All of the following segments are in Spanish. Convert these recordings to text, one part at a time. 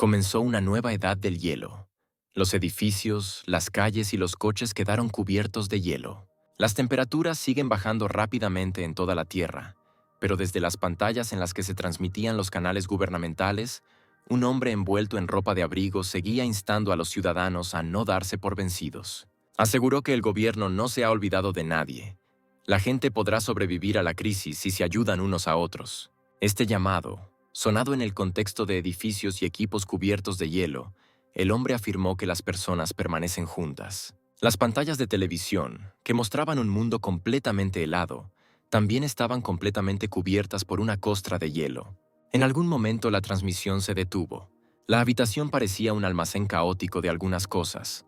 Comenzó una nueva edad del hielo. Los edificios, las calles y los coches quedaron cubiertos de hielo. Las temperaturas siguen bajando rápidamente en toda la Tierra, pero desde las pantallas en las que se transmitían los canales gubernamentales, un hombre envuelto en ropa de abrigo seguía instando a los ciudadanos a no darse por vencidos. Aseguró que el gobierno no se ha olvidado de nadie. La gente podrá sobrevivir a la crisis si se ayudan unos a otros. Este llamado, sonado en el contexto de edificios y equipos cubiertos de hielo, el hombre afirmó que las personas permanecen juntas. Las pantallas de televisión, que mostraban un mundo completamente helado, también estaban completamente cubiertas por una costra de hielo. En algún momento la transmisión se detuvo. La habitación parecía un almacén caótico de algunas cosas.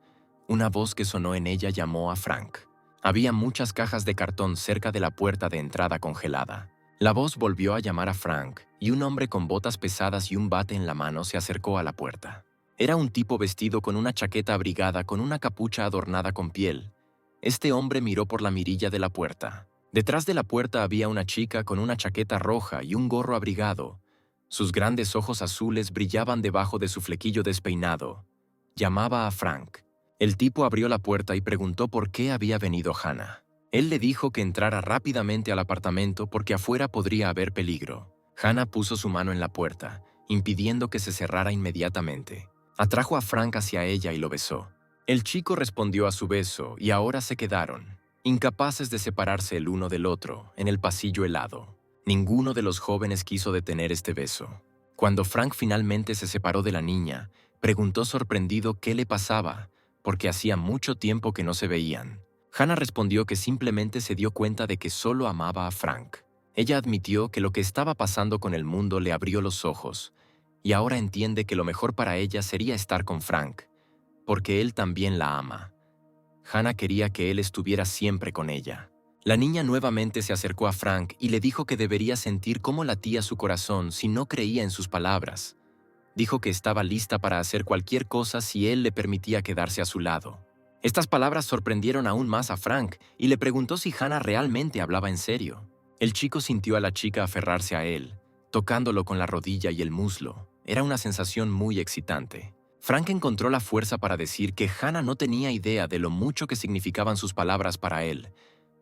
Una voz que sonó en ella llamó a Frank. Había muchas cajas de cartón cerca de la puerta de entrada congelada. La voz volvió a llamar a Frank, y un hombre con botas pesadas y un bate en la mano se acercó a la puerta. Era un tipo vestido con una chaqueta abrigada con una capucha adornada con piel. Este hombre miró por la mirilla de la puerta. Detrás de la puerta había una chica con una chaqueta roja y un gorro abrigado. Sus grandes ojos azules brillaban debajo de su flequillo despeinado. Llamaba a Frank. El tipo abrió la puerta y preguntó por qué había venido Hannah. Él le dijo que entrara rápidamente al apartamento porque afuera podría haber peligro. Hannah puso su mano en la puerta, impidiendo que se cerrara inmediatamente. Atrajo a Frank hacia ella y lo besó. El chico respondió a su beso y ahora se quedaron, incapaces de separarse el uno del otro, en el pasillo helado. Ninguno de los jóvenes quiso detener este beso. Cuando Frank finalmente se separó de la niña, preguntó sorprendido qué le pasaba, porque hacía mucho tiempo que no se veían. Hannah respondió que simplemente se dio cuenta de que solo amaba a Frank. Ella admitió que lo que estaba pasando con el mundo le abrió los ojos, y ahora entiende que lo mejor para ella sería estar con Frank, porque él también la ama. Hannah quería que él estuviera siempre con ella. La niña nuevamente se acercó a Frank y le dijo que debería sentir cómo latía su corazón si no creía en sus palabras. Dijo que estaba lista para hacer cualquier cosa si él le permitía quedarse a su lado. Estas palabras sorprendieron aún más a Frank y le preguntó si Hannah realmente hablaba en serio. El chico sintió a la chica aferrarse a él, tocándolo con la rodilla y el muslo. Era una sensación muy excitante. Frank encontró la fuerza para decir que Hannah no tenía idea de lo mucho que significaban sus palabras para él,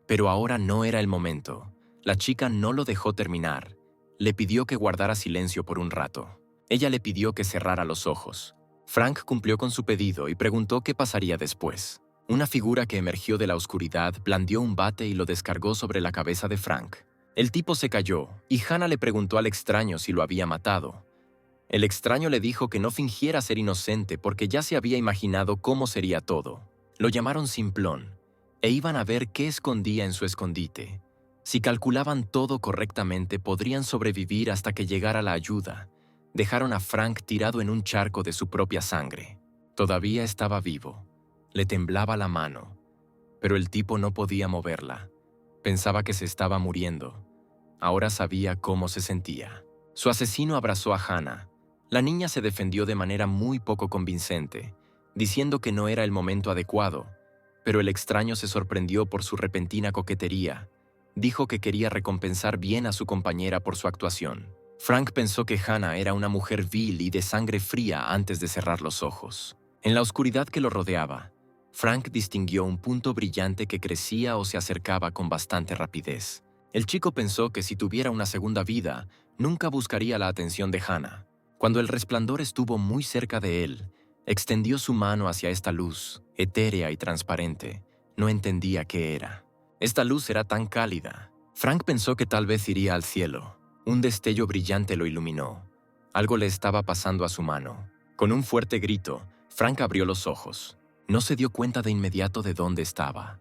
pero ahora no era el momento. La chica no lo dejó terminar. Le pidió que guardara silencio por un rato. Ella le pidió que cerrara los ojos. Frank cumplió con su pedido y preguntó qué pasaría después. Una figura que emergió de la oscuridad blandió un bate y lo descargó sobre la cabeza de Frank. El tipo se cayó y Hannah le preguntó al extraño si lo había matado. El extraño le dijo que no fingiera ser inocente porque ya se había imaginado cómo sería todo. Lo llamaron Simplón e iban a ver qué escondía en su escondite. Si calculaban todo correctamente, podrían sobrevivir hasta que llegara la ayuda. Dejaron a Frank tirado en un charco de su propia sangre. Todavía estaba vivo. Le temblaba la mano, pero el tipo no podía moverla. Pensaba que se estaba muriendo. Ahora sabía cómo se sentía. Su asesino abrazó a Hannah. La niña se defendió de manera muy poco convincente, diciendo que no era el momento adecuado, pero el extraño se sorprendió por su repentina coquetería. Dijo que quería recompensar bien a su compañera por su actuación. Frank pensó que Hannah era una mujer vil y de sangre fría antes de cerrar los ojos. En la oscuridad que lo rodeaba, Frank distinguió un punto brillante que crecía o se acercaba con bastante rapidez. El chico pensó que si tuviera una segunda vida, nunca buscaría la atención de Hannah. Cuando el resplandor estuvo muy cerca de él, extendió su mano hacia esta luz, etérea y transparente. No entendía qué era. Esta luz era tan cálida. Frank pensó que tal vez iría al cielo. Un destello brillante lo iluminó. Algo le estaba pasando a su mano. Con un fuerte grito, Frank abrió los ojos. No se dio cuenta de inmediato de dónde estaba.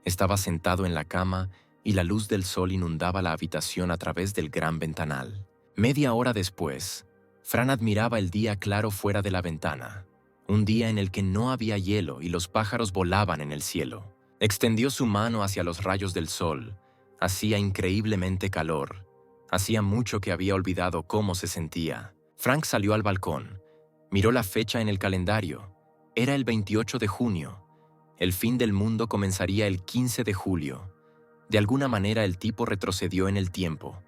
Estaba sentado en la cama y la luz del sol inundaba la habitación a través del gran ventanal. Media hora después, Fran admiraba el día claro fuera de la ventana. Un día en el que no había hielo y los pájaros volaban en el cielo. Extendió su mano hacia los rayos del sol. Hacía increíblemente calor. Hacía mucho que había olvidado cómo se sentía. Frank salió al balcón. Miró la fecha en el calendario. Era el 28 de junio. El fin del mundo comenzaría el 15 de julio. De alguna manera el tipo retrocedió en el tiempo.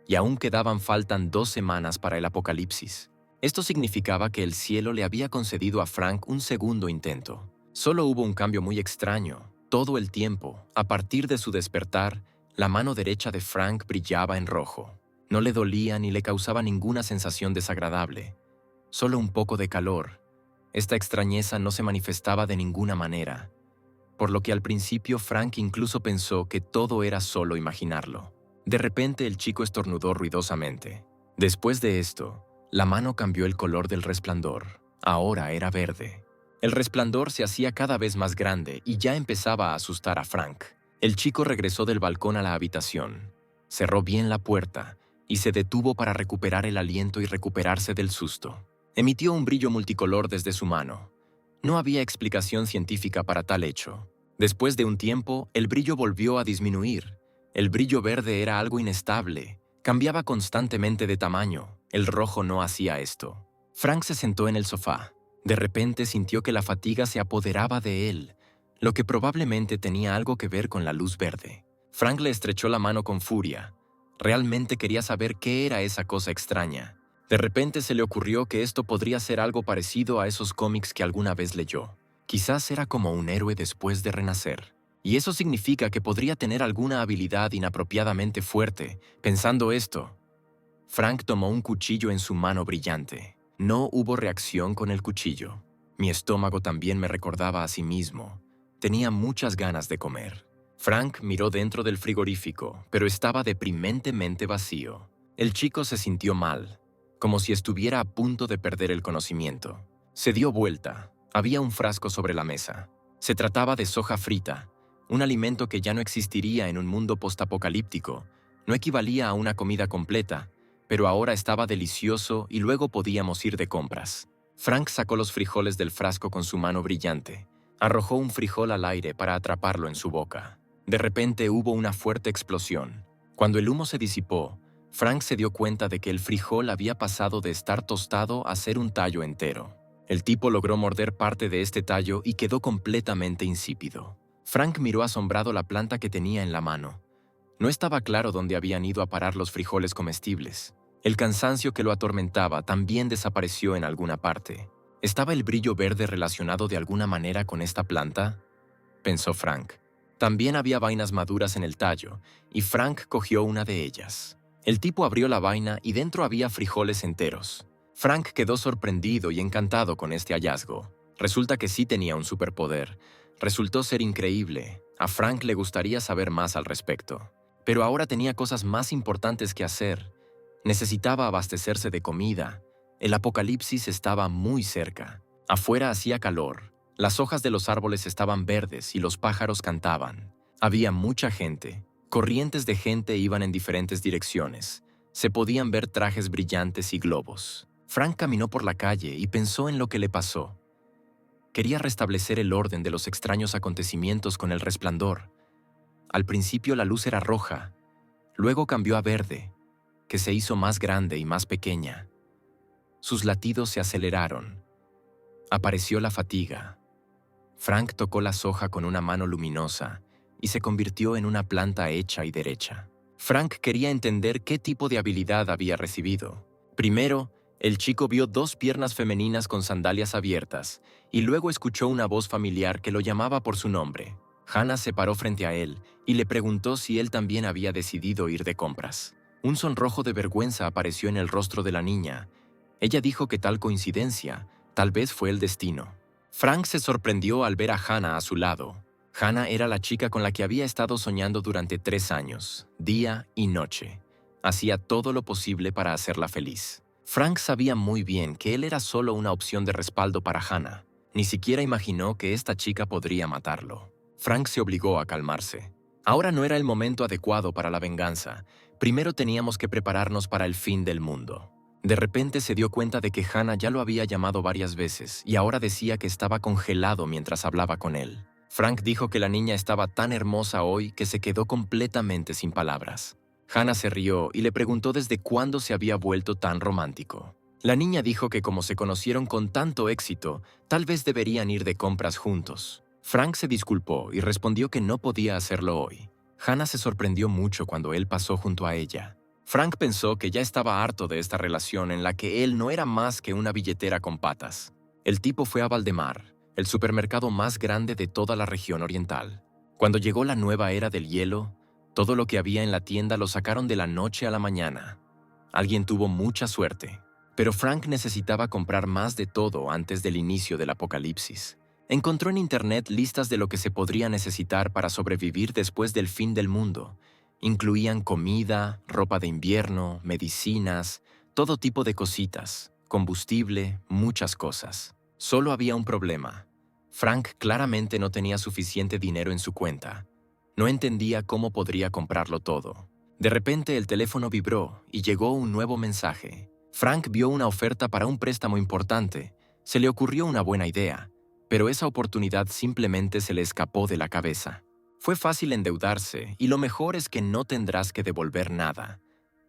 Y aún faltan 2 semanas para el apocalipsis. Esto significaba que el cielo le había concedido a Frank un segundo intento. Solo hubo un cambio muy extraño. Todo el tiempo, a partir de su despertar, la mano derecha de Frank brillaba en rojo. No le dolía ni le causaba ninguna sensación desagradable. Solo un poco de calor. Esta extrañeza no se manifestaba de ninguna manera, por lo que al principio Frank incluso pensó que todo era solo imaginarlo. De repente el chico estornudó ruidosamente. Después de esto, la mano cambió el color del resplandor. Ahora era verde. El resplandor se hacía cada vez más grande y ya empezaba a asustar a Frank. El chico regresó del balcón a la habitación, cerró bien la puerta y se detuvo para recuperar el aliento y recuperarse del susto. Emitió un brillo multicolor desde su mano. No había explicación científica para tal hecho. Después de un tiempo, el brillo volvió a disminuir. El brillo verde era algo inestable, cambiaba constantemente de tamaño. El rojo no hacía esto. Frank se sentó en el sofá. De repente sintió que la fatiga se apoderaba de él, lo que probablemente tenía algo que ver con la luz verde. Frank le estrechó la mano con furia. Realmente quería saber qué era esa cosa extraña. De repente se le ocurrió que esto podría ser algo parecido a esos cómics que alguna vez leyó. Quizás era como un héroe después de renacer. Y eso significa que podría tener alguna habilidad inapropiadamente fuerte. Pensando esto, Frank tomó un cuchillo en su mano brillante. No hubo reacción con el cuchillo. Mi estómago también me recordaba a sí mismo. Tenía muchas ganas de comer. Frank miró dentro del frigorífico, pero estaba deprimentemente vacío. El chico se sintió mal, como si estuviera a punto de perder el conocimiento. Se dio vuelta. Había un frasco sobre la mesa. Se trataba de soja frita, un alimento que ya no existiría en un mundo postapocalíptico. No equivalía a una comida completa, pero ahora estaba delicioso y luego podíamos ir de compras. Frank sacó los frijoles del frasco con su mano brillante. Arrojó un frijol al aire para atraparlo en su boca. De repente hubo una fuerte explosión. Cuando el humo se disipó, Frank se dio cuenta de que el frijol había pasado de estar tostado a ser un tallo entero. El tipo logró morder parte de este tallo y quedó completamente insípido. Frank miró asombrado la planta que tenía en la mano. No estaba claro dónde habían ido a parar los frijoles comestibles. El cansancio que lo atormentaba también desapareció en alguna parte. ¿Estaba el brillo verde relacionado de alguna manera con esta planta?, pensó Frank. También había vainas maduras en el tallo, y Frank cogió una de ellas. El tipo abrió la vaina y dentro había frijoles enteros. Frank quedó sorprendido y encantado con este hallazgo. Resulta que sí tenía un superpoder. Resultó ser increíble. A Frank le gustaría saber más al respecto. Pero ahora tenía cosas más importantes que hacer. Necesitaba abastecerse de comida. El apocalipsis estaba muy cerca. Afuera hacía calor. Las hojas de los árboles estaban verdes y los pájaros cantaban. Había mucha gente. Corrientes de gente iban en diferentes direcciones. Se podían ver trajes brillantes y globos. Frank caminó por la calle y pensó en lo que le pasó. Quería restablecer el orden de los extraños acontecimientos con el resplandor. Al principio la luz era roja, luego cambió a verde, que se hizo más grande y más pequeña. Sus latidos se aceleraron. Apareció la fatiga. Frank tocó la soja con una mano luminosa y se convirtió en una planta hecha y derecha. Frank quería entender qué tipo de habilidad había recibido. Primero, el chico vio dos piernas femeninas con sandalias abiertas y luego escuchó una voz familiar que lo llamaba por su nombre. Hannah se paró frente a él y le preguntó si él también había decidido ir de compras. Un sonrojo de vergüenza apareció en el rostro de la niña. Ella dijo que tal coincidencia, tal vez fue el destino. Frank se sorprendió al ver a Hannah a su lado. Hannah era la chica con la que había estado soñando durante 3 años, día y noche. Hacía todo lo posible para hacerla feliz. Frank sabía muy bien que él era solo una opción de respaldo para Hannah. Ni siquiera imaginó que esta chica podría matarlo. Frank se obligó a calmarse. Ahora no era el momento adecuado para la venganza. Primero teníamos que prepararnos para el fin del mundo. De repente se dio cuenta de que Hannah ya lo había llamado varias veces y ahora decía que estaba congelado mientras hablaba con él. Frank dijo que la niña estaba tan hermosa hoy que se quedó completamente sin palabras. Hannah se rió y le preguntó desde cuándo se había vuelto tan romántico. La niña dijo que como se conocieron con tanto éxito, tal vez deberían ir de compras juntos. Frank se disculpó y respondió que no podía hacerlo hoy. Hannah se sorprendió mucho cuando él pasó junto a ella. Frank pensó que ya estaba harto de esta relación en la que él no era más que una billetera con patas. El tipo fue a Valdemar, el supermercado más grande de toda la región oriental. Cuando llegó la nueva era del hielo, todo lo que había en la tienda lo sacaron de la noche a la mañana. Alguien tuvo mucha suerte, pero Frank necesitaba comprar más de todo antes del inicio del apocalipsis. Encontró en internet listas de lo que se podría necesitar para sobrevivir después del fin del mundo. Incluían comida, ropa de invierno, medicinas, todo tipo de cositas, combustible, muchas cosas. Solo había un problema. Frank claramente no tenía suficiente dinero en su cuenta. No entendía cómo podría comprarlo todo. De repente el teléfono vibró y llegó un nuevo mensaje. Frank vio una oferta para un préstamo importante. Se le ocurrió una buena idea, pero esa oportunidad simplemente se le escapó de la cabeza. Fue fácil endeudarse y lo mejor es que no tendrás que devolver nada.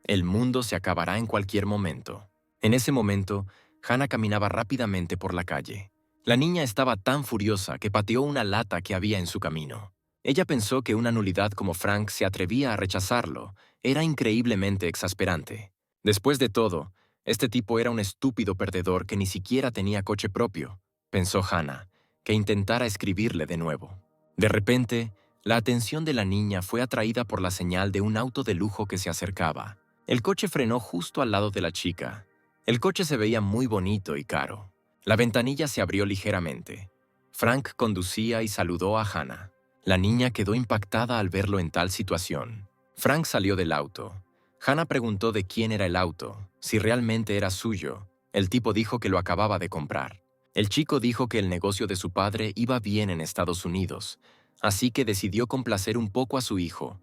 El mundo se acabará en cualquier momento. En ese momento, Hannah caminaba rápidamente por la calle. La niña estaba tan furiosa que pateó una lata que había en su camino. Ella pensó que una nulidad como Frank se atrevía a rechazarlo. Era increíblemente exasperante. Después de todo, este tipo era un estúpido perdedor que ni siquiera tenía coche propio, pensó Hannah, que intentara escribirle de nuevo. De repente, la atención de la niña fue atraída por la señal de un auto de lujo que se acercaba. El coche frenó justo al lado de la chica. El coche se veía muy bonito y caro. La ventanilla se abrió ligeramente. Frank conducía y saludó a Hannah. La niña quedó impactada al verlo en tal situación. Frank salió del auto. Hannah preguntó de quién era el auto, si realmente era suyo. El tipo dijo que lo acababa de comprar. El chico dijo que el negocio de su padre iba bien en Estados Unidos, así que decidió complacer un poco a su hijo.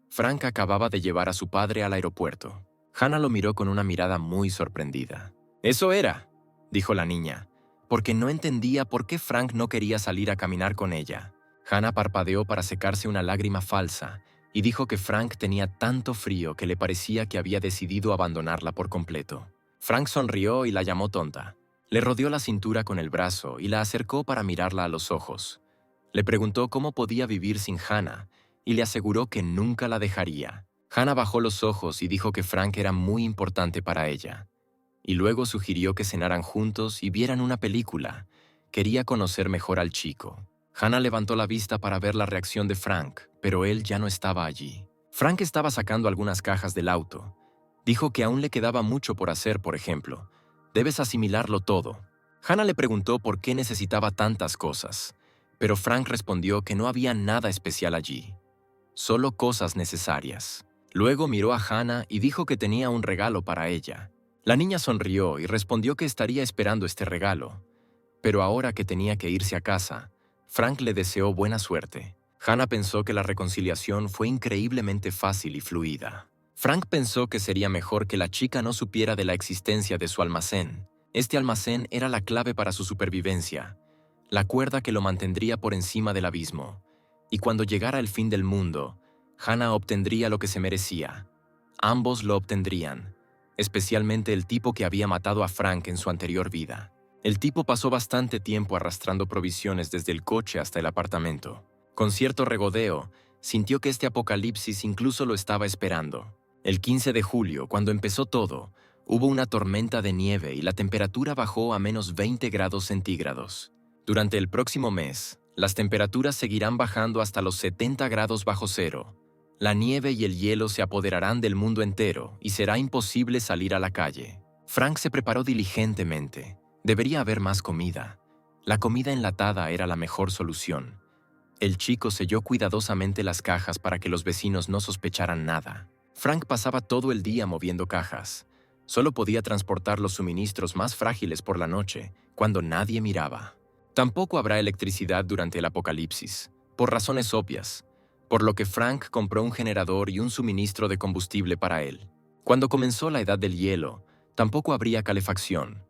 Frank acababa de llevar a su padre al aeropuerto. Hannah lo miró con una mirada muy sorprendida. «Eso era», dijo la niña, porque no entendía por qué Frank no quería salir a caminar con ella. Hannah parpadeó para secarse una lágrima falsa y dijo que Frank tenía tanto frío que le parecía que había decidido abandonarla por completo. Frank sonrió y la llamó tonta. Le rodeó la cintura con el brazo y la acercó para mirarla a los ojos. Le preguntó cómo podía vivir sin Hannah y le aseguró que nunca la dejaría. Hannah bajó los ojos y dijo que Frank era muy importante para ella. Y luego sugirió que cenaran juntos y vieran una película. Quería conocer mejor al chico. Hannah levantó la vista para ver la reacción de Frank, pero él ya no estaba allí. Frank estaba sacando algunas cajas del auto. Dijo que aún le quedaba mucho por hacer, por ejemplo. Debes asimilarlo todo. Hannah le preguntó por qué necesitaba tantas cosas, pero Frank respondió que no había nada especial allí. Solo cosas necesarias. Luego miró a Hannah y dijo que tenía un regalo para ella. La niña sonrió y respondió que estaría esperando este regalo. Pero ahora que tenía que irse a casa, Frank le deseó buena suerte. Hannah pensó que la reconciliación fue increíblemente fácil y fluida. Frank pensó que sería mejor que la chica no supiera de la existencia de su almacén. Este almacén era la clave para su supervivencia, la cuerda que lo mantendría por encima del abismo. Y cuando llegara el fin del mundo, Hannah obtendría lo que se merecía. Ambos lo obtendrían, especialmente el tipo que había matado a Frank en su anterior vida. El tipo pasó bastante tiempo arrastrando provisiones desde el coche hasta el apartamento. Con cierto regodeo, sintió que este apocalipsis incluso lo estaba esperando. El 15 de julio, cuando empezó todo, hubo una tormenta de nieve y la temperatura bajó a menos 20 grados centígrados. Durante el próximo mes, las temperaturas seguirán bajando hasta los 70 grados bajo cero. La nieve y el hielo se apoderarán del mundo entero y será imposible salir a la calle. Frank se preparó diligentemente. Debería haber más comida. La comida enlatada era la mejor solución. El chico selló cuidadosamente las cajas para que los vecinos no sospecharan nada. Frank pasaba todo el día moviendo cajas. Solo podía transportar los suministros más frágiles por la noche, cuando nadie miraba. Tampoco habrá electricidad durante el apocalipsis, por razones obvias, por lo que Frank compró un generador y un suministro de combustible para él. Cuando comenzó la edad del hielo, tampoco habría calefacción,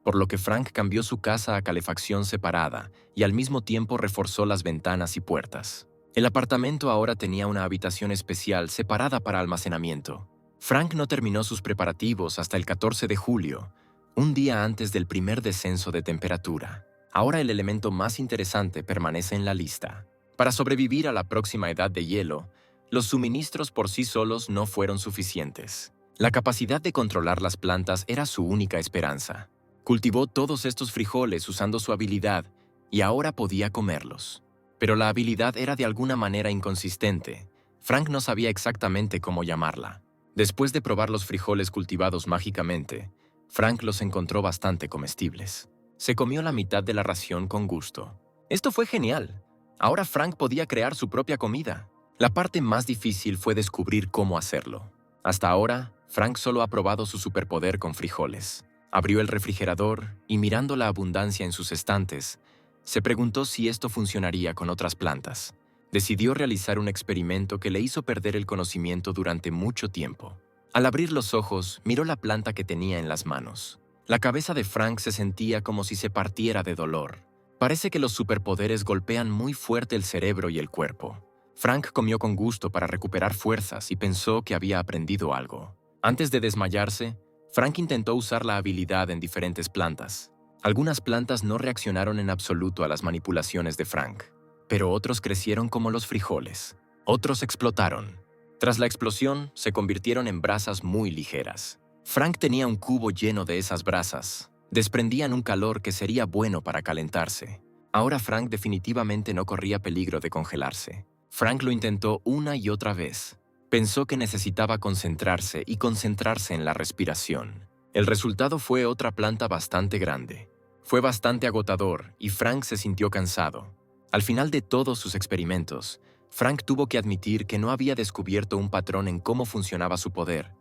por lo que Frank cambió su casa a calefacción separada y al mismo tiempo reforzó las ventanas y puertas. El apartamento ahora tenía una habitación especial separada para almacenamiento. Frank no terminó sus preparativos hasta el 14 de julio, un día antes del primer descenso de temperatura. Ahora el elemento más interesante permanece en la lista. Para sobrevivir a la próxima edad de hielo, los suministros por sí solos no fueron suficientes. La capacidad de controlar las plantas era su única esperanza. Cultivó todos estos frijoles usando su habilidad y ahora podía comerlos. Pero la habilidad era de alguna manera inconsistente. Frank no sabía exactamente cómo llamarla. Después de probar los frijoles cultivados mágicamente, Frank los encontró bastante comestibles. Se comió la mitad de la ración con gusto. Esto fue genial. Ahora Frank podía crear su propia comida. La parte más difícil fue descubrir cómo hacerlo. Hasta ahora, Frank solo ha probado su superpoder con frijoles. Abrió el refrigerador y mirando la abundancia en sus estantes, se preguntó si esto funcionaría con otras plantas. Decidió realizar un experimento que le hizo perder el conocimiento durante mucho tiempo. Al abrir los ojos, miró la planta que tenía en las manos. La cabeza de Frank se sentía como si se partiera de dolor. Parece que los superpoderes golpean muy fuerte el cerebro y el cuerpo. Frank comió con gusto para recuperar fuerzas y pensó que había aprendido algo. Antes de desmayarse, Frank intentó usar la habilidad en diferentes plantas. Algunas plantas no reaccionaron en absoluto a las manipulaciones de Frank, pero otros crecieron como los frijoles. Otros explotaron. Tras la explosión, se convirtieron en brasas muy ligeras. Frank tenía un cubo lleno de esas brasas. Desprendían un calor que sería bueno para calentarse. Ahora Frank definitivamente no corría peligro de congelarse. Frank lo intentó una y otra vez. Pensó que necesitaba concentrarse y concentrarse en la respiración. El resultado fue otra planta bastante grande. Fue bastante agotador y Frank se sintió cansado. Al final de todos sus experimentos, Frank tuvo que admitir que no había descubierto un patrón en cómo funcionaba su poder,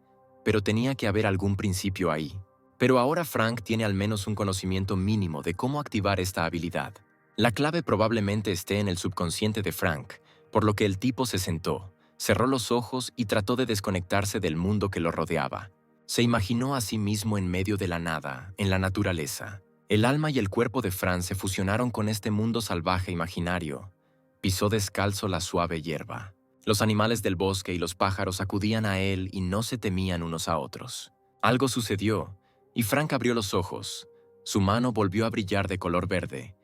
pero tenía que haber algún principio ahí. Pero ahora Frank tiene al menos un conocimiento mínimo de cómo activar esta habilidad. La clave probablemente esté en el subconsciente de Frank, por lo que el tipo se sentó, cerró los ojos y trató de desconectarse del mundo que lo rodeaba. Se imaginó a sí mismo en medio de la nada, en la naturaleza. El alma y el cuerpo de Frank se fusionaron con este mundo salvaje imaginario. Pisó descalzo la suave hierba. Los animales del bosque y los pájaros acudían a él y no se temían unos a otros. Algo sucedió, y Frank abrió los ojos. Su mano volvió a brillar de color verde,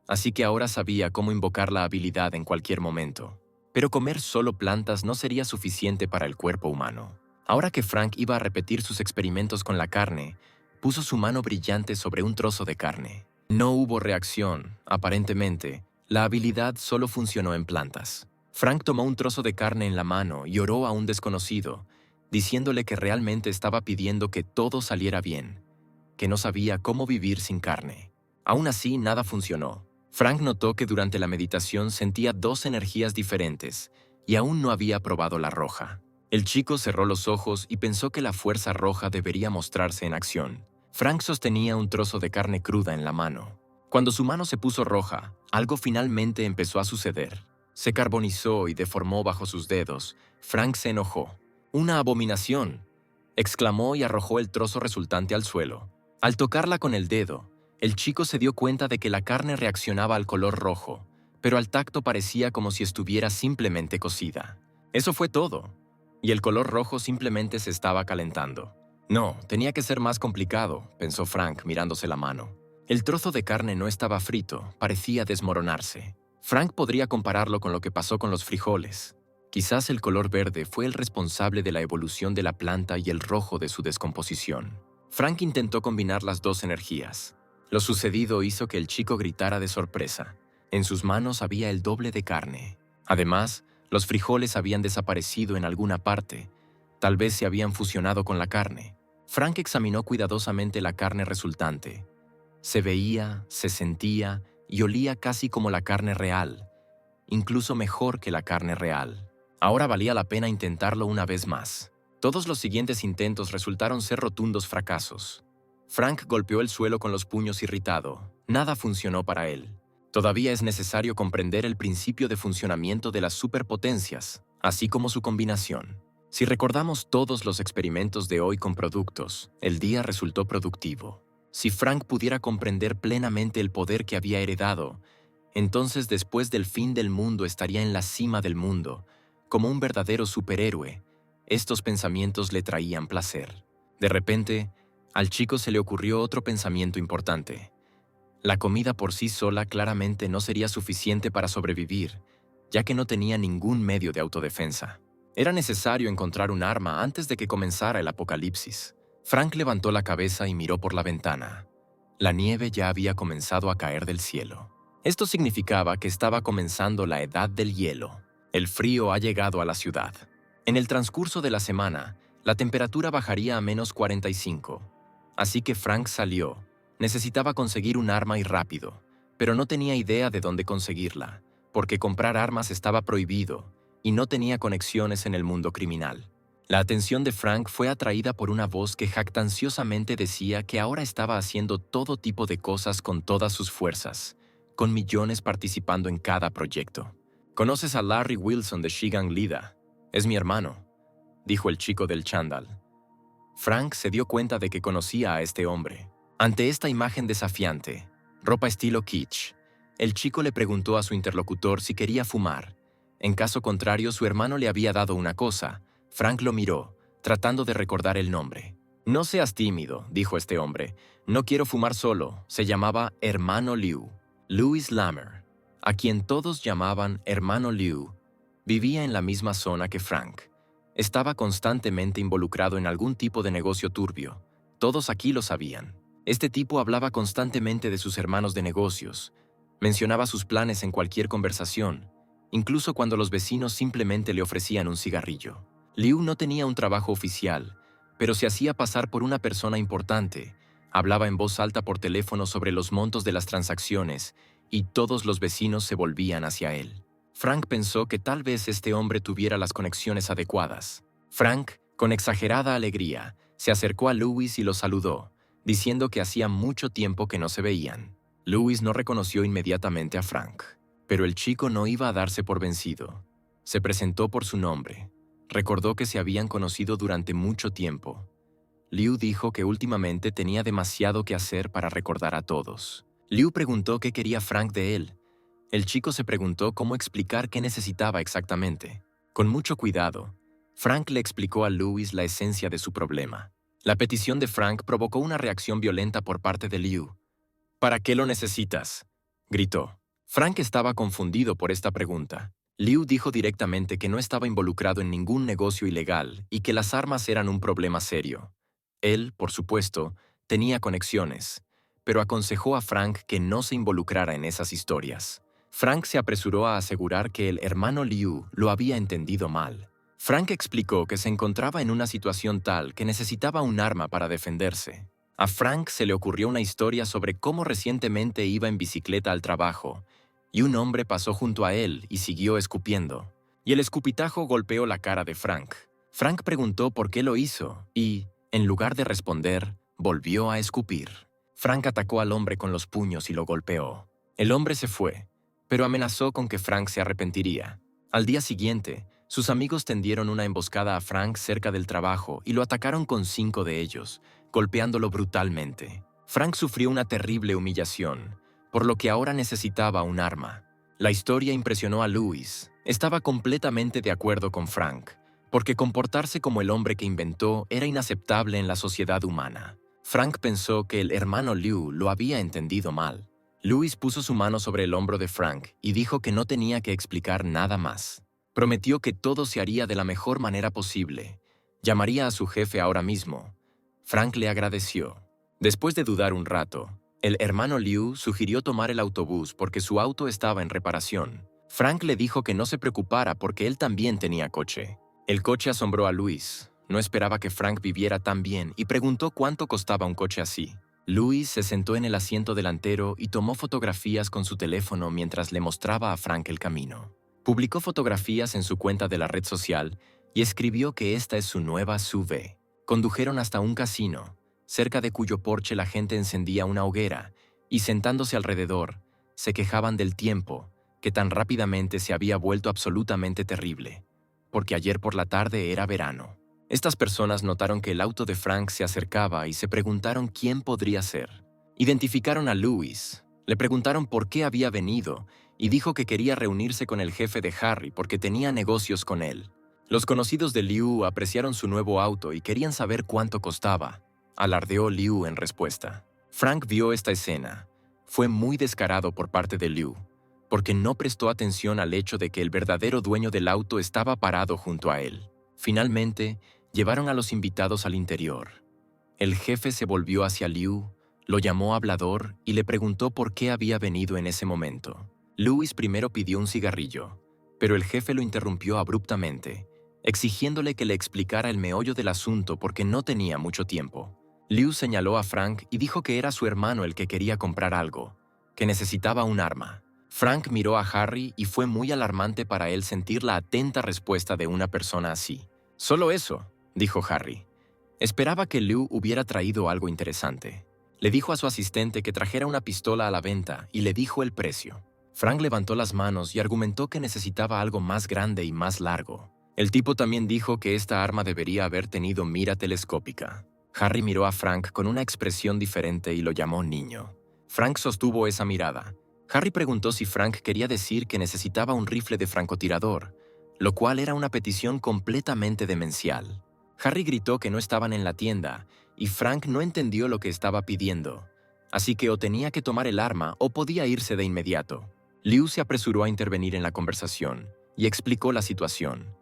así que ahora sabía cómo invocar la habilidad en cualquier momento. Pero comer solo plantas no sería suficiente para el cuerpo humano. Ahora que Frank iba a repetir sus experimentos con la carne, puso su mano brillante sobre un trozo de carne. No hubo reacción, aparentemente. La habilidad solo funcionó en plantas. Frank tomó un trozo de carne en la mano y oró a un desconocido, diciéndole que realmente estaba pidiendo que todo saliera bien, que no sabía cómo vivir sin carne. Aún así, nada funcionó. Frank notó que durante la meditación sentía dos energías diferentes y aún no había probado la roja. El chico cerró los ojos y pensó que la fuerza roja debería mostrarse en acción. Frank sostenía un trozo de carne cruda en la mano. Cuando su mano se puso roja, algo finalmente empezó a suceder. Se carbonizó y deformó bajo sus dedos. Frank se enojó. ¡Una abominación!, exclamó y arrojó el trozo resultante al suelo. Al tocarla con el dedo, el chico se dio cuenta de que la carne reaccionaba al color rojo, pero al tacto parecía como si estuviera simplemente cocida. Eso fue todo, y el color rojo simplemente se estaba calentando. No, tenía que ser más complicado, pensó Frank mirándose la mano. El trozo de carne no estaba frito, parecía desmoronarse. Frank podría compararlo con lo que pasó con los frijoles. Quizás el color verde fue el responsable de la evolución de la planta y el rojo de su descomposición. Frank intentó combinar las dos energías. Lo sucedido hizo que el chico gritara de sorpresa. En sus manos había el doble de carne. Además, los frijoles habían desaparecido en alguna parte. Tal vez se habían fusionado con la carne. Frank examinó cuidadosamente la carne resultante. Se veía, se sentía y olía casi como la carne real, incluso mejor que la carne real. Ahora valía la pena intentarlo una vez más. Todos los siguientes intentos resultaron ser rotundos fracasos. Frank golpeó el suelo con los puños irritado. Nada funcionó para él. Todavía es necesario comprender el principio de funcionamiento de las superpotencias, así como su combinación. Si recordamos todos los experimentos de hoy con productos, el día resultó productivo. Si Frank pudiera comprender plenamente el poder que había heredado, entonces después del fin del mundo estaría en la cima del mundo, como un verdadero superhéroe. Estos pensamientos le traían placer. De repente, al chico se le ocurrió otro pensamiento importante. La comida por sí sola claramente no sería suficiente para sobrevivir, ya que no tenía ningún medio de autodefensa. Era necesario encontrar un arma antes de que comenzara el apocalipsis. Frank levantó la cabeza y miró por la ventana. La nieve ya había comenzado a caer del cielo. Esto significaba que estaba comenzando la edad del hielo. El frío ha llegado a la ciudad. En el transcurso de la semana, la temperatura bajaría a -45. Así que Frank salió. Necesitaba conseguir un arma y rápido, pero no tenía idea de dónde conseguirla, porque comprar armas estaba prohibido y no tenía conexiones en el mundo criminal. La atención de Frank fue atraída por una voz que jactanciosamente decía que ahora estaba haciendo todo tipo de cosas con todas sus fuerzas, con millones participando en cada proyecto. «¿Conoces a Larry Wilson de Shigang Lida? Es mi hermano», dijo el chico del chándal. Frank se dio cuenta de que conocía a este hombre. Ante esta imagen desafiante, ropa estilo kitsch, el chico le preguntó a su interlocutor si quería fumar. En caso contrario, su hermano le había dado una cosa. Frank lo miró, tratando de recordar el nombre. «No seas tímido», dijo este hombre. «No quiero fumar solo». Se llamaba Hermano Liu. Louis Lammer, a quien todos llamaban Hermano Liu, vivía en la misma zona que Frank. Estaba constantemente involucrado en algún tipo de negocio turbio. Todos aquí lo sabían. Este tipo hablaba constantemente de sus hermanos de negocios. Mencionaba sus planes en cualquier conversación, incluso cuando los vecinos simplemente le ofrecían un cigarrillo. Liu no tenía un trabajo oficial, pero se hacía pasar por una persona importante. Hablaba en voz alta por teléfono sobre los montos de las transacciones y todos los vecinos se volvían hacia él. Frank pensó que tal vez este hombre tuviera las conexiones adecuadas. Frank, con exagerada alegría, se acercó a Louis y lo saludó, diciendo que hacía mucho tiempo que no se veían. Louis no reconoció inmediatamente a Frank, pero el chico no iba a darse por vencido. Se presentó por su nombre. Recordó que se habían conocido durante mucho tiempo. Liu dijo que últimamente tenía demasiado que hacer para recordar a todos. Liu preguntó qué quería Frank de él. El chico se preguntó cómo explicar qué necesitaba exactamente. Con mucho cuidado, Frank le explicó a Louis la esencia de su problema. La petición de Frank provocó una reacción violenta por parte de Liu. «¿Para qué lo necesitas?», gritó. Frank estaba confundido por esta pregunta. Liu dijo directamente que no estaba involucrado en ningún negocio ilegal y que las armas eran un problema serio. Él, por supuesto, tenía conexiones, pero aconsejó a Frank que no se involucrara en esas historias. Frank se apresuró a asegurar que el hermano Liu lo había entendido mal. Frank explicó que se encontraba en una situación tal que necesitaba un arma para defenderse. A Frank se le ocurrió una historia sobre cómo recientemente iba en bicicleta al trabajo, y un hombre pasó junto a él y siguió escupiendo. Y el escupitajo golpeó la cara de Frank. Frank preguntó por qué lo hizo y, en lugar de responder, volvió a escupir. Frank atacó al hombre con los puños y lo golpeó. El hombre se fue, pero amenazó con que Frank se arrepentiría. Al día siguiente, sus amigos tendieron una emboscada a Frank cerca del trabajo y lo atacaron con 5 de ellos, golpeándolo brutalmente. Frank sufrió una terrible humillación, por lo que ahora necesitaba un arma. La historia impresionó a Louis. Estaba completamente de acuerdo con Frank, porque comportarse como el hombre que inventó era inaceptable en la sociedad humana. Frank pensó que el hermano Liu lo había entendido mal. Louis puso su mano sobre el hombro de Frank y dijo que no tenía que explicar nada más. Prometió que todo se haría de la mejor manera posible. Llamaría a su jefe ahora mismo. Frank le agradeció. Después de dudar un rato, el hermano Liu sugirió tomar el autobús porque su auto estaba en reparación. Frank le dijo que no se preocupara porque él también tenía coche. El coche asombró a Louis. No esperaba que Frank viviera tan bien y preguntó cuánto costaba un coche así. Louis se sentó en el asiento delantero y tomó fotografías con su teléfono mientras le mostraba a Frank el camino. Publicó fotografías en su cuenta de la red social y escribió que esta es su nueva SUV. Condujeron hasta un casino, cerca de cuyo porche la gente encendía una hoguera y sentándose alrededor, se quejaban del tiempo, que tan rápidamente se había vuelto absolutamente terrible, porque ayer por la tarde era verano. Estas personas notaron que el auto de Frank se acercaba y se preguntaron quién podría ser. Identificaron a Louis, le preguntaron por qué había venido y dijo que quería reunirse con el jefe de Harry porque tenía negocios con él. Los conocidos de Liu apreciaron su nuevo auto y querían saber cuánto costaba. Alardeó Liu en respuesta. Frank vio esta escena. Fue muy descarado por parte de Liu. porque no prestó atención al hecho de que el verdadero dueño del auto estaba parado junto a él. Finalmente, llevaron a los invitados al interior. El jefe se volvió hacia Liu, lo llamó hablador y le preguntó por qué había venido en ese momento. Louis primero pidió un cigarrillo, pero el jefe lo interrumpió abruptamente, exigiéndole que le explicara el meollo del asunto porque no tenía mucho tiempo. Liu señaló a Frank y dijo que era su hermano el que quería comprar algo, que necesitaba un arma. Frank miró a Harry y fue muy alarmante para él sentir la atenta respuesta de una persona así. «Solo eso», dijo Harry. Esperaba que Liu hubiera traído algo interesante. Le dijo a su asistente que trajera una pistola a la venta y le dijo el precio. Frank levantó las manos y argumentó que necesitaba algo más grande y más largo. El tipo también dijo que esta arma debería haber tenido mira telescópica. Harry miró a Frank con una expresión diferente y lo llamó niño. Frank sostuvo esa mirada. Harry preguntó si Frank quería decir que necesitaba un rifle de francotirador, lo cual era una petición completamente demencial. Harry gritó que no estaban en la tienda, y Frank no entendió lo que estaba pidiendo, así que o tenía que tomar el arma o podía irse de inmediato. Liu se apresuró a intervenir en la conversación y explicó la situación,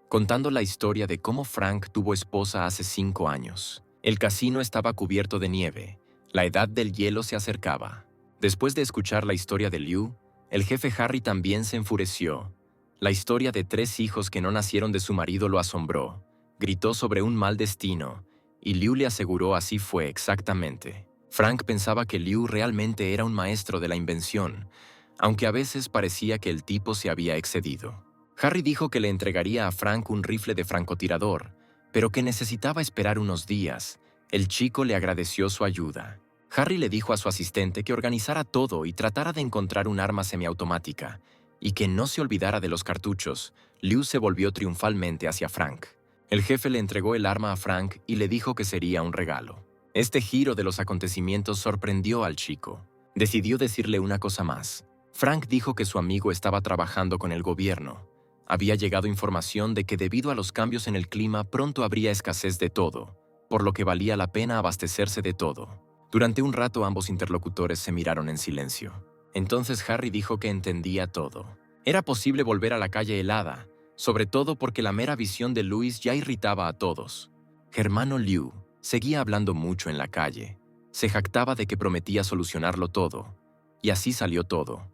contando la historia de cómo Frank tuvo esposa hace 5 años. El casino estaba cubierto de nieve, la edad del hielo se acercaba. Después de escuchar la historia de Liu, el jefe Harry también se enfureció. La historia de 3 hijos que no nacieron de su marido lo asombró. Gritó sobre un mal destino, y Liu le aseguró así fue exactamente. Frank pensaba que Liu realmente era un maestro de la invención, aunque a veces parecía que el tipo se había excedido. Harry dijo que le entregaría a Frank un rifle de francotirador, pero que necesitaba esperar unos días. El chico le agradeció su ayuda. Harry le dijo a su asistente que organizara todo y tratara de encontrar un arma semiautomática, y que no se olvidara de los cartuchos. Liu se volvió triunfalmente hacia Frank. El jefe le entregó el arma a Frank y le dijo que sería un regalo. Este giro de los acontecimientos sorprendió al chico. Decidió decirle una cosa más. Frank dijo que su amigo estaba trabajando con el gobierno. Había llegado información de que debido a los cambios en el clima pronto habría escasez de todo, por lo que valía la pena abastecerse de todo. Durante un rato ambos interlocutores se miraron en silencio. Entonces Harry dijo que entendía todo. Era posible volver a la calle helada, sobre todo porque la mera visión de Louis ya irritaba a todos. Hermano Liu seguía hablando mucho en la calle. Se jactaba de que prometía solucionarlo todo. Y así salió todo.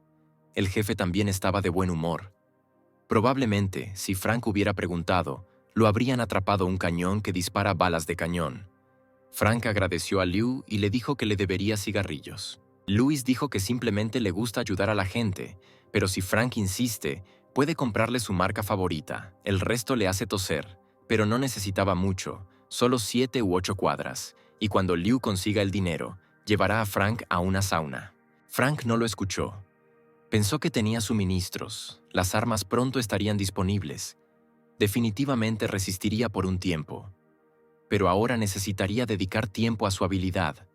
El jefe también estaba de buen humor. Probablemente, si Frank hubiera preguntado, lo habrían atrapado un cañón que dispara balas de cañón. Frank agradeció a Liu y le dijo que le debería cigarrillos. Louis dijo que simplemente le gusta ayudar a la gente, pero si Frank insiste, puede comprarle su marca favorita. El resto le hace toser, pero no necesitaba mucho, solo 7 u 8 cuadras, y cuando Liu consiga el dinero, llevará a Frank a una sauna. Frank no lo escuchó. Pensó que tenía suministros, las armas pronto estarían disponibles. Definitivamente resistiría por un tiempo. Pero ahora necesitaría dedicar tiempo a su habilidad.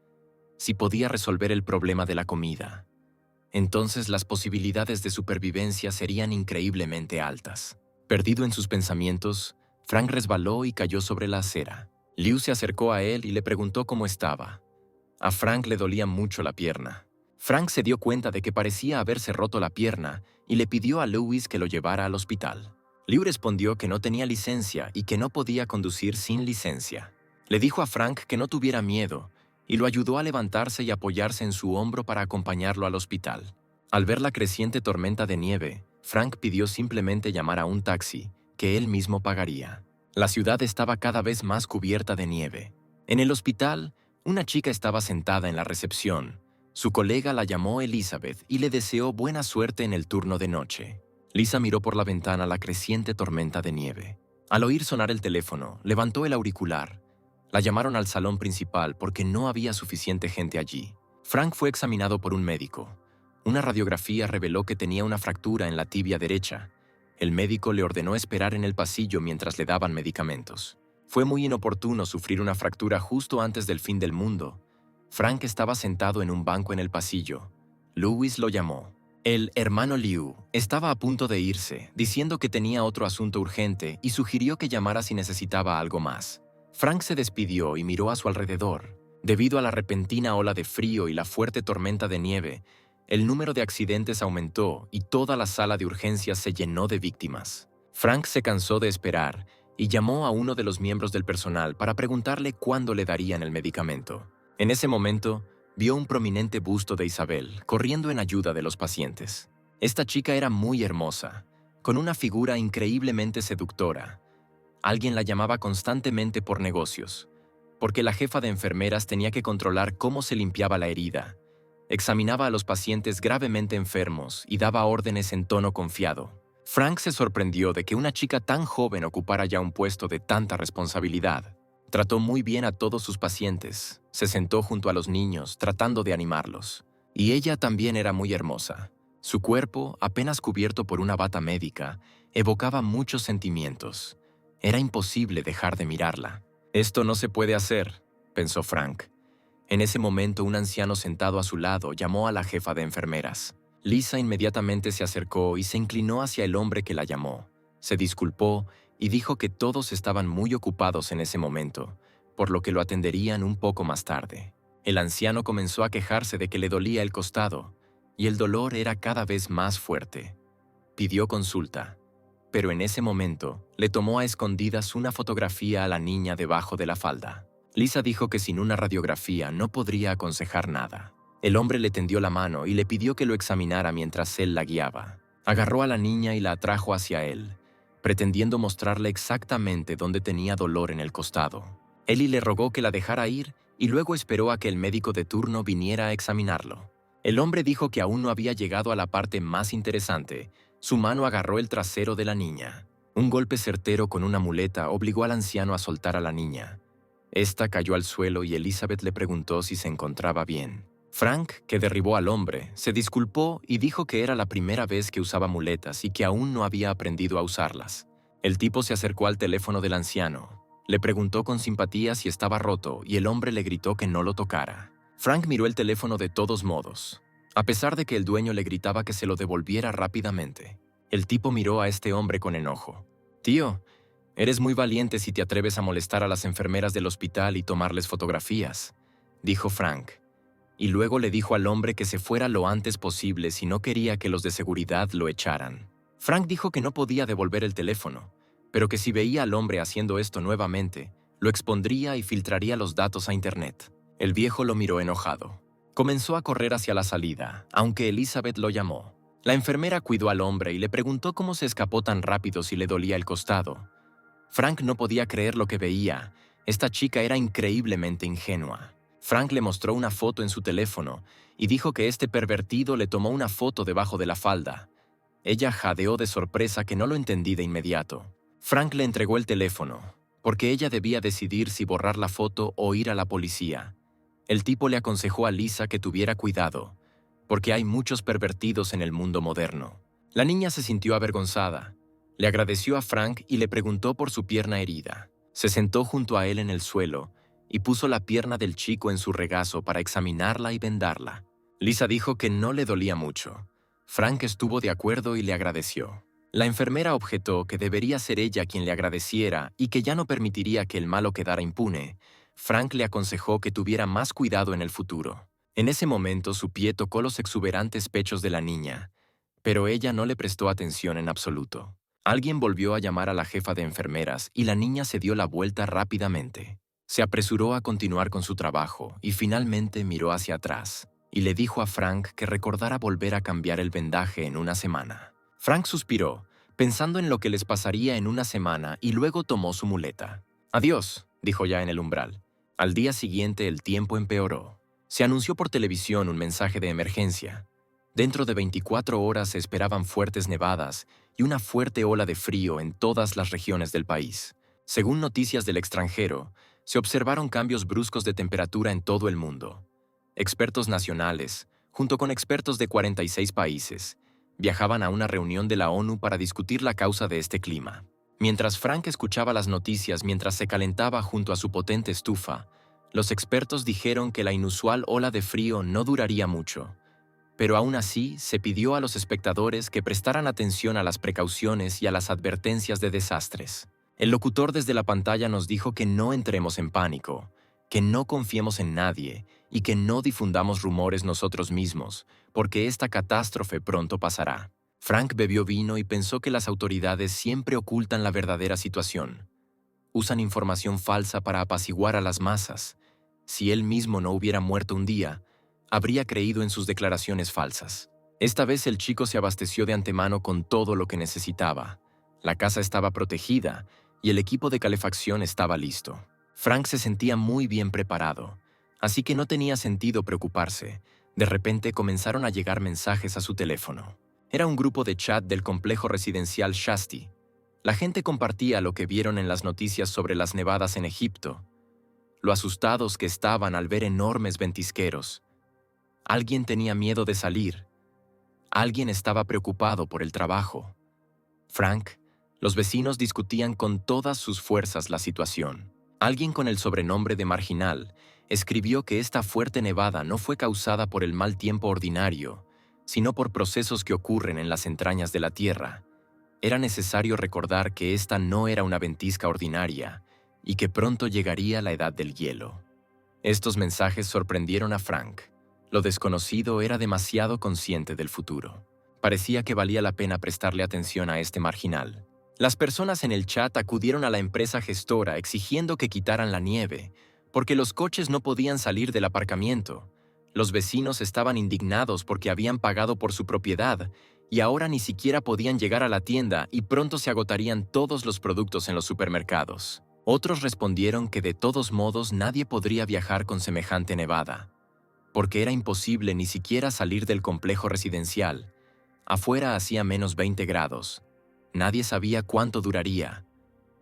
Si podía resolver el problema de la comida, entonces las posibilidades de supervivencia serían increíblemente altas. Perdido en sus pensamientos, Frank resbaló y cayó sobre la acera. Liu se acercó a él y le preguntó cómo estaba. A Frank le dolía mucho la pierna. Frank se dio cuenta de que parecía haberse roto la pierna y le pidió a Louis que lo llevara al hospital. Liu respondió que no tenía licencia y que no podía conducir sin licencia. Le dijo a Frank que no tuviera miedo y lo ayudó a levantarse y apoyarse en su hombro para acompañarlo al hospital. Al ver la creciente tormenta de nieve, Frank pidió simplemente llamar a un taxi, que él mismo pagaría. La ciudad estaba cada vez más cubierta de nieve. En el hospital, una chica estaba sentada en la recepción. Su colega la llamó Elizabeth y le deseó buena suerte en el turno de noche. Lisa miró por la ventana la creciente tormenta de nieve. Al oír sonar el teléfono, levantó el auricular. La llamaron al salón principal porque no había suficiente gente allí. Frank fue examinado por un médico. Una radiografía reveló que tenía una fractura en la tibia derecha. El médico le ordenó esperar en el pasillo mientras le daban medicamentos. Fue muy inoportuno sufrir una fractura justo antes del fin del mundo. Frank estaba sentado en un banco en el pasillo. Louis lo llamó. El hermano Liu estaba a punto de irse, diciendo que tenía otro asunto urgente y sugirió que llamara si necesitaba algo más. Frank se despidió y miró a su alrededor. Debido a la repentina ola de frío y la fuerte tormenta de nieve, El número de accidentes aumentó y toda la sala de urgencias se llenó de víctimas. Frank se cansó de esperar y llamó a uno de los miembros del personal para preguntarle cuándo le darían el medicamento. En ese momento, vio un prominente busto de Isabel corriendo en ayuda de los pacientes. Esta chica era muy hermosa, con una figura increíblemente seductora. Alguien la llamaba constantemente por negocios, porque la jefa de enfermeras tenía que controlar cómo se limpiaba la herida, examinaba a los pacientes gravemente enfermos y daba órdenes en tono confiado. Frank se sorprendió de que una chica tan joven ocupara ya un puesto de tanta responsabilidad. Trató muy bien a todos sus pacientes, se sentó junto a los niños tratando de animarlos. Y ella también era muy hermosa. Su cuerpo, apenas cubierto por una bata médica, evocaba muchos sentimientos. Era imposible dejar de mirarla. «Esto no se puede hacer», pensó Frank. En ese momento, un anciano sentado a su lado llamó a la jefa de enfermeras. Lisa inmediatamente se acercó y se inclinó hacia el hombre que la llamó. Se disculpó y dijo que todos estaban muy ocupados en ese momento, por lo que lo atenderían un poco más tarde. El anciano comenzó a quejarse de que le dolía el costado, y el dolor era cada vez más fuerte. Pidió consulta, pero en ese momento le tomó a escondidas una fotografía a la niña debajo de la falda. Lisa dijo que sin una radiografía no podría aconsejar nada. El hombre le tendió la mano y le pidió que lo examinara mientras él la guiaba. Agarró a la niña y la atrajo hacia él, pretendiendo mostrarle exactamente dónde tenía dolor en el costado. Eli le rogó que la dejara ir y luego esperó a que el médico de turno viniera a examinarlo. El hombre dijo que aún no había llegado a la parte más interesante. Su mano agarró el trasero de la niña. Un golpe certero con una muleta obligó al anciano a soltar a la niña. Esta cayó al suelo y Elizabeth le preguntó si se encontraba bien. Frank, que derribó al hombre, se disculpó y dijo que era la primera vez que usaba muletas y que aún no había aprendido a usarlas. El tipo se acercó al teléfono del anciano. Le preguntó con simpatía si estaba roto y el hombre le gritó que no lo tocara. Frank miró el teléfono de todos modos, a pesar de que el dueño le gritaba que se lo devolviera rápidamente. El tipo miró a este hombre con enojo. «Tío, eres muy valiente si te atreves a molestar a las enfermeras del hospital y tomarles fotografías», dijo Frank. Y luego le dijo al hombre que se fuera lo antes posible si no quería que los de seguridad lo echaran. Frank dijo que no podía devolver el teléfono, pero que si veía al hombre haciendo esto nuevamente, lo expondría y filtraría los datos a Internet. El viejo lo miró enojado. Comenzó a correr hacia la salida, aunque Elizabeth lo llamó. La enfermera cuidó al hombre y le preguntó cómo se escapó tan rápido si le dolía el costado. Frank no podía creer lo que veía. Esta chica era increíblemente ingenua. Frank le mostró una foto en su teléfono y dijo que este pervertido le tomó una foto debajo de la falda. Ella jadeó de sorpresa que no lo entendí de inmediato. Frank le entregó el teléfono, porque ella debía decidir si borrar la foto o ir a la policía. El tipo le aconsejó a Lisa que tuviera cuidado, porque hay muchos pervertidos en el mundo moderno. La niña se sintió avergonzada. Le agradeció a Frank y le preguntó por su pierna herida. Se sentó junto a él en el suelo y puso la pierna del chico en su regazo para examinarla y vendarla. Lisa dijo que no le dolía mucho. Frank estuvo de acuerdo y le agradeció. La enfermera objetó que debería ser ella quien le agradeciera y que ya no permitiría que el malo quedara impune. Frank le aconsejó que tuviera más cuidado en el futuro. En ese momento su pie tocó los exuberantes pechos de la niña, pero ella no le prestó atención en absoluto. Alguien volvió a llamar a la jefa de enfermeras y la niña se dio la vuelta rápidamente. Se apresuró a continuar con su trabajo y finalmente miró hacia atrás y le dijo a Frank que recordara volver a cambiar el vendaje en una semana. Frank suspiró, pensando en lo que les pasaría en una semana y luego tomó su muleta. «Adiós», dijo ya en el umbral. Al día siguiente el tiempo empeoró. Se anunció por televisión un mensaje de emergencia. Dentro de 24 horas se esperaban fuertes nevadas y una fuerte ola de frío en todas las regiones del país. Según noticias del extranjero, se observaron cambios bruscos de temperatura en todo el mundo. Expertos nacionales, junto con expertos de 46 países, viajaban a una reunión de la ONU para discutir la causa de este clima. Mientras Frank escuchaba las noticias mientras se calentaba junto a su potente estufa, los expertos dijeron que la inusual ola de frío no duraría mucho. Pero aún así, se pidió a los espectadores que prestaran atención a las precauciones y a las advertencias de desastres. El locutor desde la pantalla nos dijo que no entremos en pánico, que no confiemos en nadie y que no difundamos rumores nosotros mismos, porque esta catástrofe pronto pasará. Frank bebió vino y pensó que las autoridades siempre ocultan la verdadera situación. Usan información falsa para apaciguar a las masas. Si él mismo no hubiera muerto un día, habría creído en sus declaraciones falsas. Esta vez el chico se abasteció de antemano con todo lo que necesitaba. La casa estaba protegida y el equipo de calefacción estaba listo. Frank se sentía muy bien preparado, así que no tenía sentido preocuparse. De repente comenzaron a llegar mensajes a su teléfono. Era un grupo de chat del complejo residencial Shasti. La gente compartía lo que vieron en las noticias sobre las nevadas en Egipto, lo asustados que estaban al ver enormes ventisqueros. Alguien tenía miedo de salir. Alguien estaba preocupado por el trabajo. Frank, los vecinos discutían con todas sus fuerzas la situación. Alguien con el sobrenombre de Marginal escribió que esta fuerte nevada no fue causada por el mal tiempo ordinario, sino por procesos que ocurren en las entrañas de la Tierra. Era necesario recordar que esta no era una ventisca ordinaria y que pronto llegaría la edad del hielo. Estos mensajes sorprendieron a Frank. Lo desconocido era demasiado consciente del futuro. Parecía que valía la pena prestarle atención a este marginal. Las personas en el chat acudieron a la empresa gestora exigiendo que quitaran la nieve, porque los coches no podían salir del aparcamiento. Los vecinos estaban indignados porque habían pagado por su propiedad y ahora ni siquiera podían llegar a la tienda y pronto se agotarían todos los productos en los supermercados. Otros respondieron que de todos modos nadie podría viajar con semejante nevada, porque era imposible ni siquiera salir del complejo residencial. Afuera hacía menos 20 grados. Nadie sabía cuánto duraría.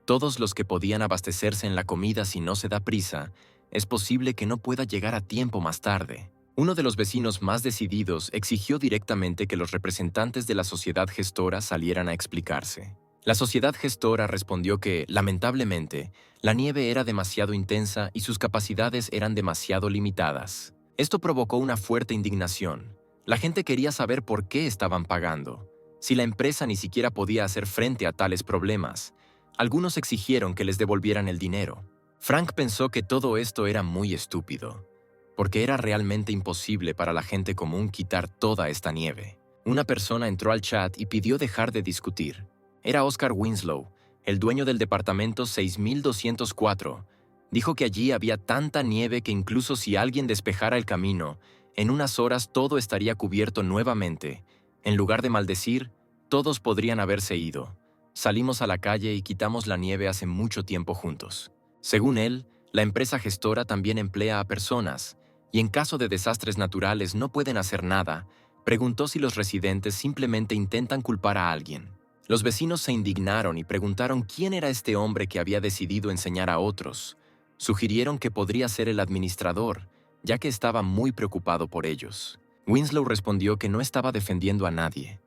Todos los que podían abastecerse en la comida si no se da prisa, es posible que no pueda llegar a tiempo más tarde. Uno de los vecinos más decididos exigió directamente que los representantes de la sociedad gestora salieran a explicarse. La sociedad gestora respondió que, lamentablemente, la nieve era demasiado intensa y sus capacidades eran demasiado limitadas. Esto provocó una fuerte indignación. La gente quería saber por qué estaban pagando, si la empresa ni siquiera podía hacer frente a tales problemas. Algunos exigieron que les devolvieran el dinero. Frank pensó que todo esto era muy estúpido, porque era realmente imposible para la gente común quitar toda esta nieve. Una persona entró al chat y pidió dejar de discutir. Era Oscar Winslow, el dueño del departamento 6204. Dijo que allí había tanta nieve que incluso si alguien despejara el camino, en unas horas todo estaría cubierto nuevamente. En lugar de maldecir, todos podrían haberse ido. Salimos a la calle y quitamos la nieve hace mucho tiempo juntos. Según él, la empresa gestora también emplea a personas, y en caso de desastres naturales no pueden hacer nada. Preguntó si los residentes simplemente intentan culpar a alguien. Los vecinos se indignaron y preguntaron quién era este hombre que había decidido enseñar a otros. Sugirieron que podría ser el administrador, ya que estaba muy preocupado por ellos. Winslow respondió que no estaba defendiendo a nadie,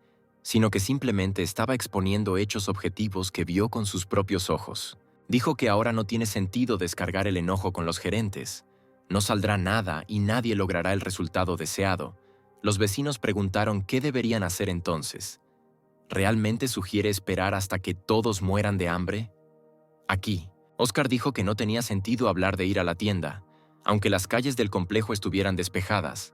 sino que simplemente estaba exponiendo hechos objetivos que vio con sus propios ojos. Dijo que ahora no tiene sentido descargar el enojo con los gerentes. No saldrá nada y nadie logrará el resultado deseado. Los vecinos preguntaron qué deberían hacer entonces. ¿Realmente sugiere esperar hasta que todos mueran de hambre? Aquí, Oscar dijo que no tenía sentido hablar de ir a la tienda, aunque las calles del complejo estuvieran despejadas.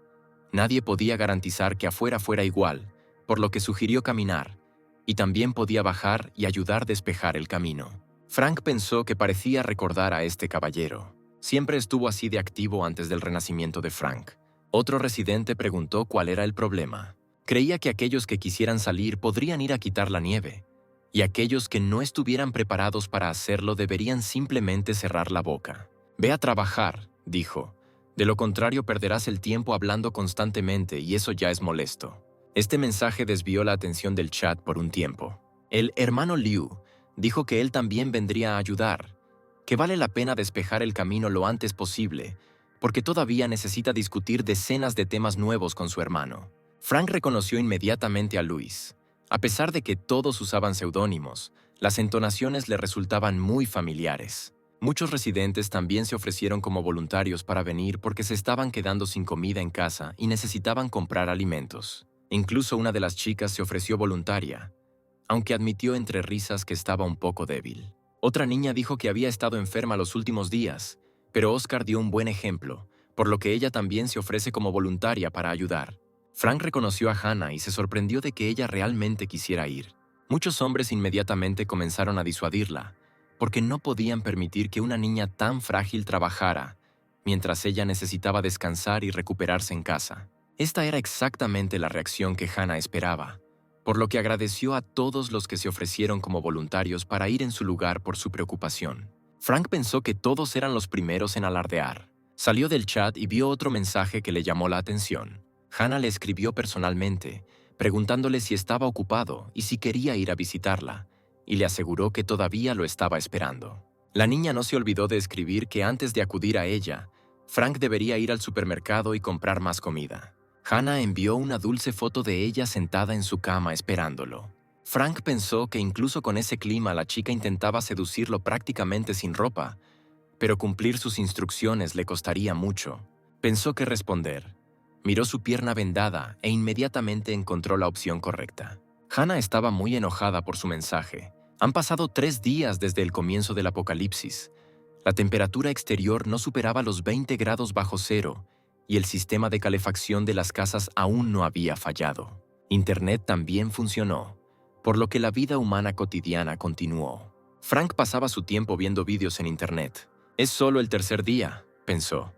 Nadie podía garantizar que afuera fuera igual, por lo que sugirió caminar, y también podía bajar y ayudar a despejar el camino. Frank pensó que parecía recordar a este caballero. Siempre estuvo así de activo antes del renacimiento de Frank. Otro residente preguntó cuál era el problema. Creía que aquellos que quisieran salir podrían ir a quitar la nieve, y aquellos que no estuvieran preparados para hacerlo deberían simplemente cerrar la boca. «Ve a trabajar», dijo. «De lo contrario perderás el tiempo hablando constantemente y eso ya es molesto». Este mensaje desvió la atención del chat por un tiempo. El hermano Liu dijo que él también vendría a ayudar, que vale la pena despejar el camino lo antes posible, porque todavía necesita discutir decenas de temas nuevos con su hermano. Frank reconoció inmediatamente a Luis. A pesar de que todos usaban seudónimos, las entonaciones le resultaban muy familiares. Muchos residentes también se ofrecieron como voluntarios para venir porque se estaban quedando sin comida en casa y necesitaban comprar alimentos. Incluso una de las chicas se ofreció voluntaria, aunque admitió entre risas que estaba un poco débil. Otra niña dijo que había estado enferma los últimos días, pero Oscar dio un buen ejemplo, por lo que ella también se ofrece como voluntaria para ayudar. Frank reconoció a Hannah y se sorprendió de que ella realmente quisiera ir. Muchos hombres inmediatamente comenzaron a disuadirla, porque no podían permitir que una niña tan frágil trabajara, mientras ella necesitaba descansar y recuperarse en casa. Esta era exactamente la reacción que Hannah esperaba, por lo que agradeció a todos los que se ofrecieron como voluntarios para ir en su lugar por su preocupación. Frank pensó que todos eran los primeros en alardear. Salió del chat y vio otro mensaje que le llamó la atención. Hannah le escribió personalmente, preguntándole si estaba ocupado y si quería ir a visitarla, y le aseguró que todavía lo estaba esperando. La niña no se olvidó de escribir que antes de acudir a ella, Frank debería ir al supermercado y comprar más comida. Hannah envió una dulce foto de ella sentada en su cama esperándolo. Frank pensó que incluso con ese clima la chica intentaba seducirlo prácticamente sin ropa, pero cumplir sus instrucciones le costaría mucho. Pensó qué responder. Miró su pierna vendada e inmediatamente encontró la opción correcta. Hannah estaba muy enojada por su mensaje. Han pasado 3 días desde el comienzo del apocalipsis. La temperatura exterior no superaba los 20 grados bajo cero y el sistema de calefacción de las casas aún no había fallado. Internet también funcionó, por lo que la vida humana cotidiana continuó. Frank pasaba su tiempo viendo vídeos en Internet. Es solo el 3er día, pensó,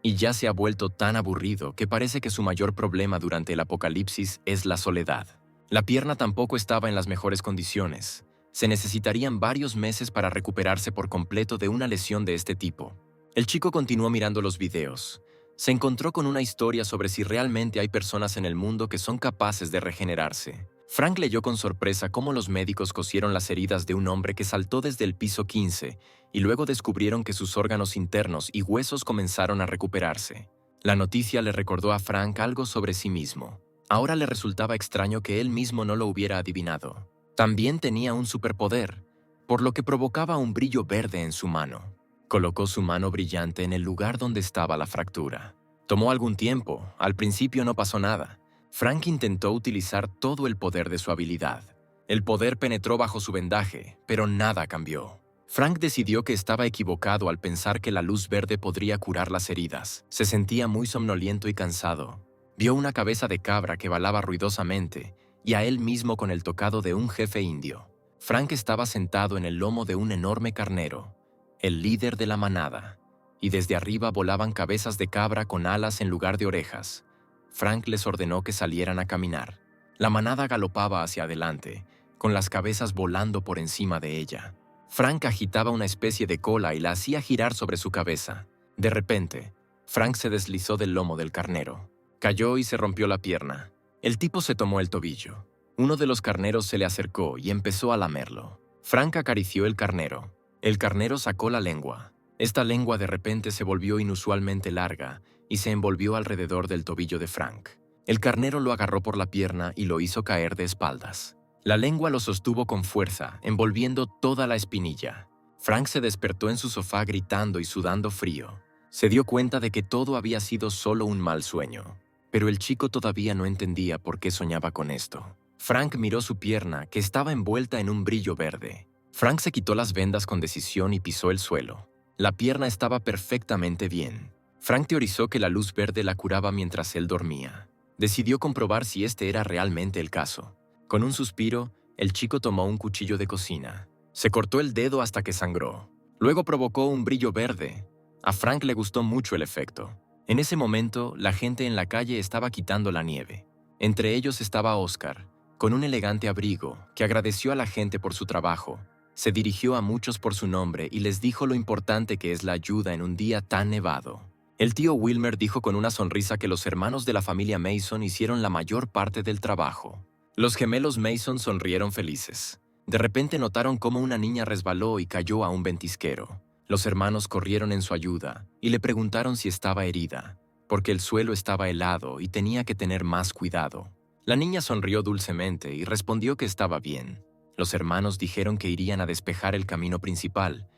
y ya se ha vuelto tan aburrido que parece que su mayor problema durante el apocalipsis es la soledad. La pierna tampoco estaba en las mejores condiciones. Se necesitarían varios meses para recuperarse por completo de una lesión de este tipo. El chico continuó mirando los videos. Se encontró con una historia sobre si realmente hay personas en el mundo que son capaces de regenerarse. Frank leyó con sorpresa cómo los médicos cosieron las heridas de un hombre que saltó desde el piso 15 y luego descubrieron que sus órganos internos y huesos comenzaron a recuperarse. La noticia le recordó a Frank algo sobre sí mismo. Ahora le resultaba extraño que él mismo no lo hubiera adivinado. También tenía un superpoder, por lo que provocaba un brillo verde en su mano. Colocó su mano brillante en el lugar donde estaba la fractura. Tomó algún tiempo, al principio no pasó nada. Frank intentó utilizar todo el poder de su habilidad. El poder penetró bajo su vendaje, pero nada cambió. Frank decidió que estaba equivocado al pensar que la luz verde podría curar las heridas. Se sentía muy somnoliento y cansado. Vio una cabeza de cabra que balaba ruidosamente y a él mismo con el tocado de un jefe indio. Frank estaba sentado en el lomo de un enorme carnero, el líder de la manada, y desde arriba volaban cabezas de cabra con alas en lugar de orejas. Frank les ordenó que salieran a caminar. La manada galopaba hacia adelante, con las cabezas volando por encima de ella. Frank agitaba una especie de cola y la hacía girar sobre su cabeza. De repente, Frank se deslizó del lomo del carnero. Cayó y se rompió la pierna. El tipo se tomó el tobillo. Uno de los carneros se le acercó y empezó a lamerlo. Frank acarició el carnero. El carnero sacó la lengua. Esta lengua de repente se volvió inusualmente larga y se envolvió alrededor del tobillo de Frank. El carnero lo agarró por la pierna y lo hizo caer de espaldas. La lengua lo sostuvo con fuerza, envolviendo toda la espinilla. Frank se despertó en su sofá gritando y sudando frío. Se dio cuenta de que todo había sido solo un mal sueño, pero el chico todavía no entendía por qué soñaba con esto. Frank miró su pierna, que estaba envuelta en un brillo verde. Frank se quitó las vendas con decisión y pisó el suelo. La pierna estaba perfectamente bien. Frank teorizó que la luz verde la curaba mientras él dormía. Decidió comprobar si este era realmente el caso. Con un suspiro, el chico tomó un cuchillo de cocina. Se cortó el dedo hasta que sangró. Luego provocó un brillo verde. A Frank le gustó mucho el efecto. En ese momento, la gente en la calle estaba quitando la nieve. Entre ellos estaba Oscar, con un elegante abrigo, que agradeció a la gente por su trabajo. Se dirigió a muchos por su nombre y les dijo lo importante que es la ayuda en un día tan nevado. El tío Wilmer dijo con una sonrisa que los hermanos de la familia Mason hicieron la mayor parte del trabajo. Los gemelos Mason sonrieron felices. De repente notaron cómo una niña resbaló y cayó a un ventisquero. Los hermanos corrieron en su ayuda y le preguntaron si estaba herida, porque el suelo estaba helado y tenía que tener más cuidado. La niña sonrió dulcemente y respondió que estaba bien. Los hermanos dijeron que irían a despejar el camino principal,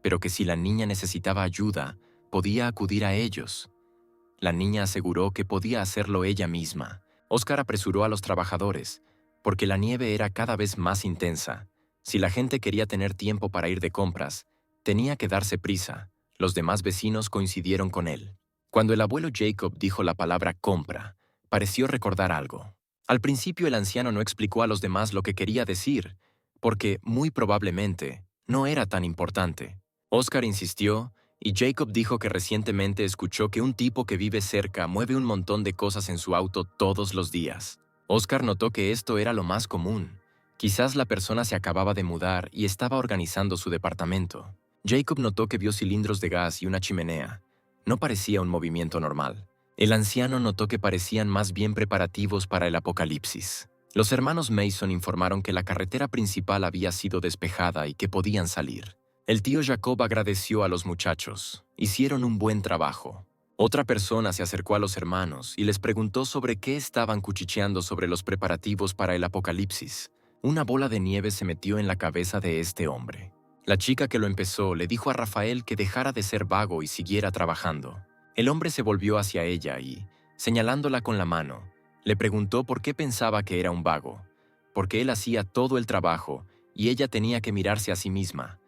pero que si la niña necesitaba ayuda, podía acudir a ellos. La niña aseguró que podía hacerlo ella misma. Oscar apresuró a los trabajadores, porque la nieve era cada vez más intensa. Si la gente quería tener tiempo para ir de compras, tenía que darse prisa. Los demás vecinos coincidieron con él. Cuando el abuelo Jacob dijo la palabra compra, pareció recordar algo. Al principio el anciano no explicó a los demás lo que quería decir, porque, muy probablemente, no era tan importante. Oscar insistió, y Jacob dijo que recientemente escuchó que un tipo que vive cerca mueve un montón de cosas en su auto todos los días. Oscar notó que esto era lo más común. Quizás la persona se acababa de mudar y estaba organizando su departamento. Jacob notó que vio cilindros de gas y una chimenea. No parecía un movimiento normal. El anciano notó que parecían más bien preparativos para el apocalipsis. Los hermanos Mason informaron que la carretera principal había sido despejada y que podían salir. El tío Jacob agradeció a los muchachos. Hicieron un buen trabajo. Otra persona se acercó a los hermanos y les preguntó sobre qué estaban cuchicheando sobre los preparativos para el apocalipsis. Una bola de nieve se metió en la cabeza de este hombre. La chica que lo empezó le dijo a Rafael que dejara de ser vago y siguiera trabajando. El hombre se volvió hacia ella y, señalándola con la mano, le preguntó por qué pensaba que era un vago, porque él hacía todo el trabajo y ella tenía que mirarse a sí misma.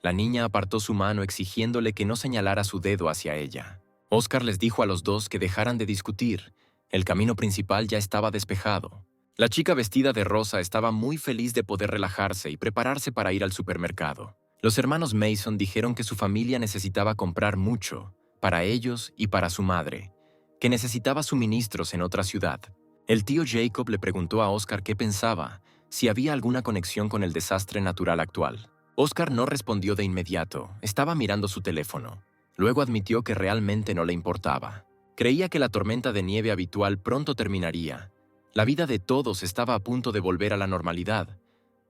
La niña apartó su mano exigiéndole que no señalara su dedo hacia ella. Oscar les dijo a los dos que dejaran de discutir. El camino principal ya estaba despejado. La chica vestida de rosa estaba muy feliz de poder relajarse y prepararse para ir al supermercado. Los hermanos Mason dijeron que su familia necesitaba comprar mucho, para ellos y para su madre, que necesitaba suministros en otra ciudad. El tío Jacob le preguntó a Oscar qué pensaba, si había alguna conexión con el desastre natural actual. Oscar no respondió de inmediato, estaba mirando su teléfono. Luego admitió que realmente no le importaba. Creía que la tormenta de nieve habitual pronto terminaría. La vida de todos estaba a punto de volver a la normalidad,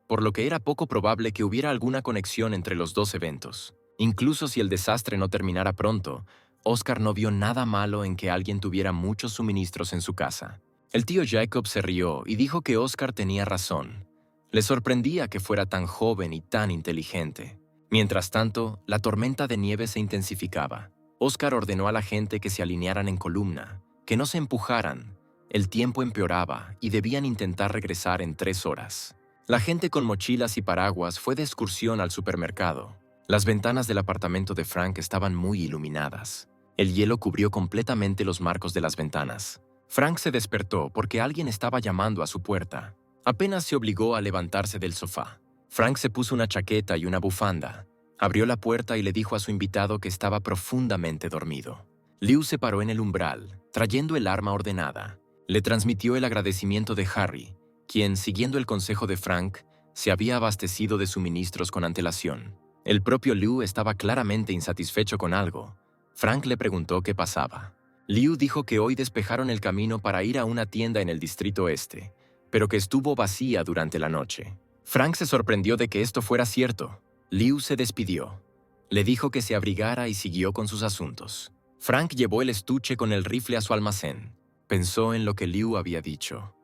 por lo que era poco probable que hubiera alguna conexión entre los dos eventos. Incluso si el desastre no terminara pronto, Oscar no vio nada malo en que alguien tuviera muchos suministros en su casa. El tío Jacob se rió y dijo que Oscar tenía razón. Le sorprendía que fuera tan joven y tan inteligente. Mientras tanto, la tormenta de nieve se intensificaba. Oscar ordenó a la gente que se alinearan en columna, que no se empujaran. El tiempo empeoraba y debían intentar regresar en 3 horas. La gente con mochilas y paraguas fue de excursión al supermercado. Las ventanas del apartamento de Frank estaban muy iluminadas. El hielo cubrió completamente los marcos de las ventanas. Frank se despertó porque alguien estaba llamando a su puerta. Apenas se obligó a levantarse del sofá. Frank se puso una chaqueta y una bufanda. Abrió la puerta y le dijo a su invitado que estaba profundamente dormido. Liu se paró en el umbral, trayendo el arma ordenada. Le transmitió el agradecimiento de Harry, quien, siguiendo el consejo de Frank, se había abastecido de suministros con antelación. El propio Liu estaba claramente insatisfecho con algo. Frank le preguntó qué pasaba. Liu dijo que hoy despejaron el camino para ir a una tienda en el distrito este, pero que estuvo vacía durante la noche. Frank se sorprendió de que esto fuera cierto. Liu se despidió. Le dijo que se abrigara y siguió con sus asuntos. Frank llevó el estuche con el rifle a su almacén. Pensó en lo que Liu había dicho.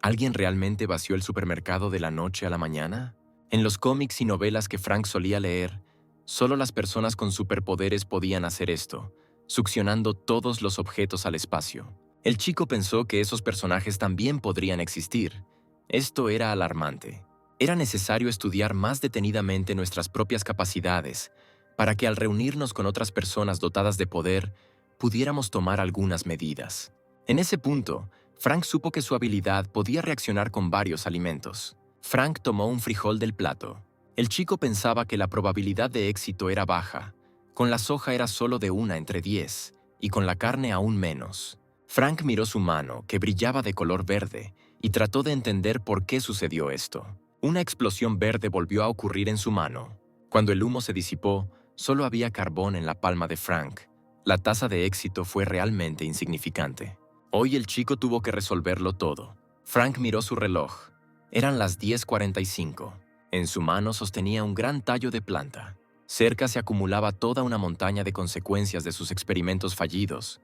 ¿Alguien realmente vació el supermercado de la noche a la mañana? En los cómics y novelas que Frank solía leer, solo las personas con superpoderes podían hacer esto, succionando todos los objetos al espacio. El chico pensó que esos personajes también podrían existir. Esto era alarmante. Era necesario estudiar más detenidamente nuestras propias capacidades para que al reunirnos con otras personas dotadas de poder, pudiéramos tomar algunas medidas. En ese punto, Frank supo que su habilidad podía reaccionar con varios alimentos. Frank tomó un frijol del plato. El chico pensaba que la probabilidad de éxito era baja. Con la soja era solo de 1 entre 10, y con la carne aún menos. Frank miró su mano, que brillaba de color verde, y trató de entender por qué sucedió esto. Una explosión verde volvió a ocurrir en su mano. Cuando el humo se disipó, solo había carbón en la palma de Frank. La tasa de éxito fue realmente insignificante. Hoy el chico tuvo que resolverlo todo. Frank miró su reloj. Eran las 10:45. En su mano sostenía un gran tallo de planta. Cerca se acumulaba toda una montaña de consecuencias de sus experimentos fallidos.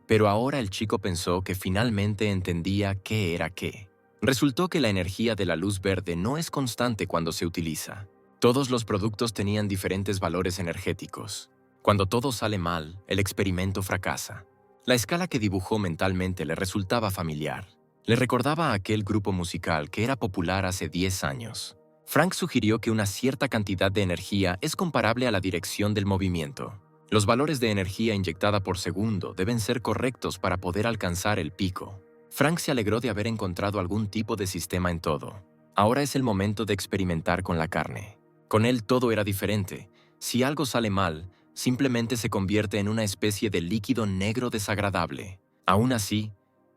Pero ahora el chico pensó que finalmente entendía qué era qué. Resultó que la energía de la luz verde no es constante cuando se utiliza. Todos los productos tenían diferentes valores energéticos. Cuando todo sale mal, el experimento fracasa. La escala que dibujó mentalmente le resultaba familiar. Le recordaba a aquel grupo musical que era popular hace 10 años. Frank sugirió que una cierta cantidad de energía es comparable a la dirección del movimiento. Los valores de energía inyectada por segundo deben ser correctos para poder alcanzar el pico. Frank se alegró de haber encontrado algún tipo de sistema en todo. Ahora es el momento de experimentar con la carne. Con él todo era diferente. Si algo sale mal, simplemente se convierte en una especie de líquido negro desagradable. Aún así,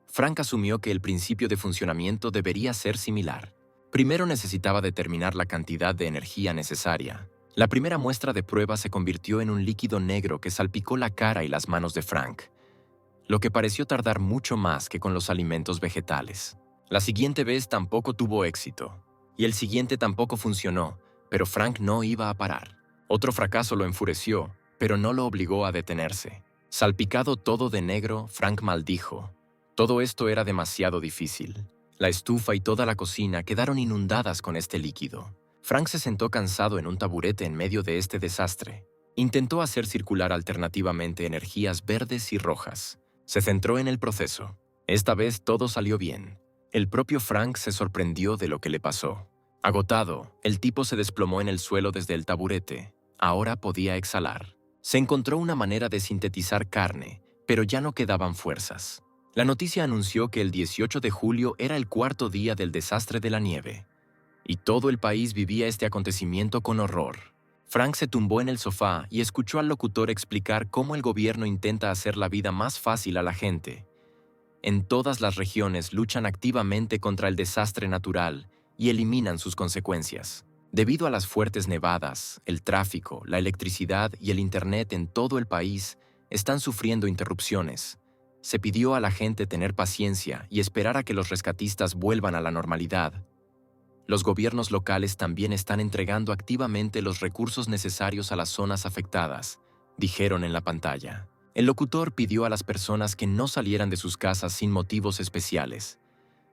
Frank asumió que el principio de funcionamiento debería ser similar. Primero necesitaba determinar la cantidad de energía necesaria. La primera muestra de prueba se convirtió en un líquido negro que salpicó la cara y las manos de Frank, lo que pareció tardar mucho más que con los alimentos vegetales. La siguiente vez tampoco tuvo éxito, y el siguiente tampoco funcionó, pero Frank no iba a parar. Otro fracaso lo enfureció, pero no lo obligó a detenerse. Salpicado todo de negro, Frank maldijo. Todo esto era demasiado difícil. La estufa y toda la cocina quedaron inundadas con este líquido. Frank se sentó cansado en un taburete en medio de este desastre. Intentó hacer circular alternativamente energías verdes y rojas. Se centró en el proceso. Esta vez todo salió bien. El propio Frank se sorprendió de lo que le pasó. Agotado, el tipo se desplomó en el suelo desde el taburete. Ahora podía exhalar. Se encontró una manera de sintetizar carne, pero ya no quedaban fuerzas. La noticia anunció que el 18 de julio era el cuarto día del desastre de la nieve, y todo el país vivía este acontecimiento con horror. Frank se tumbó en el sofá y escuchó al locutor explicar cómo el gobierno intenta hacer la vida más fácil a la gente. En todas las regiones luchan activamente contra el desastre natural y eliminan sus consecuencias. Debido a las fuertes nevadas, el tráfico, la electricidad y el internet en todo el país están sufriendo interrupciones. Se pidió a la gente tener paciencia y esperar a que los rescatistas vuelvan a la normalidad. Los gobiernos locales también están entregando activamente los recursos necesarios a las zonas afectadas, dijeron en la pantalla. El locutor pidió a las personas que no salieran de sus casas sin motivos especiales.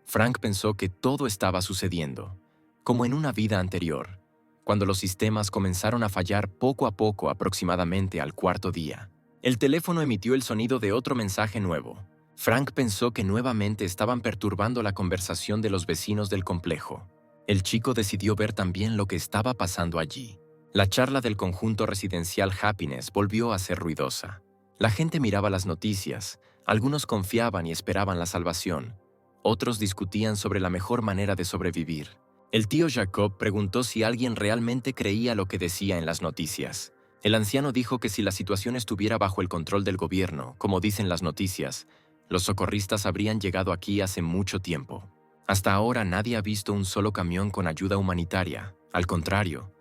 Frank pensó que todo estaba sucediendo, como en una vida anterior, cuando los sistemas comenzaron a fallar poco a poco aproximadamente al cuarto día. El teléfono emitió el sonido de otro mensaje nuevo. Frank pensó que nuevamente estaban perturbando la conversación de los vecinos del complejo. El chico decidió ver también lo que estaba pasando allí. La charla del conjunto residencial Happiness volvió a ser ruidosa. La gente miraba las noticias, algunos confiaban y esperaban la salvación, otros discutían sobre la mejor manera de sobrevivir. El tío Jacob preguntó si alguien realmente creía lo que decía en las noticias. El anciano dijo que si la situación estuviera bajo el control del gobierno, como dicen las noticias, los socorristas habrían llegado aquí hace mucho tiempo. Hasta ahora nadie ha visto un solo camión con ayuda humanitaria. Al contrario,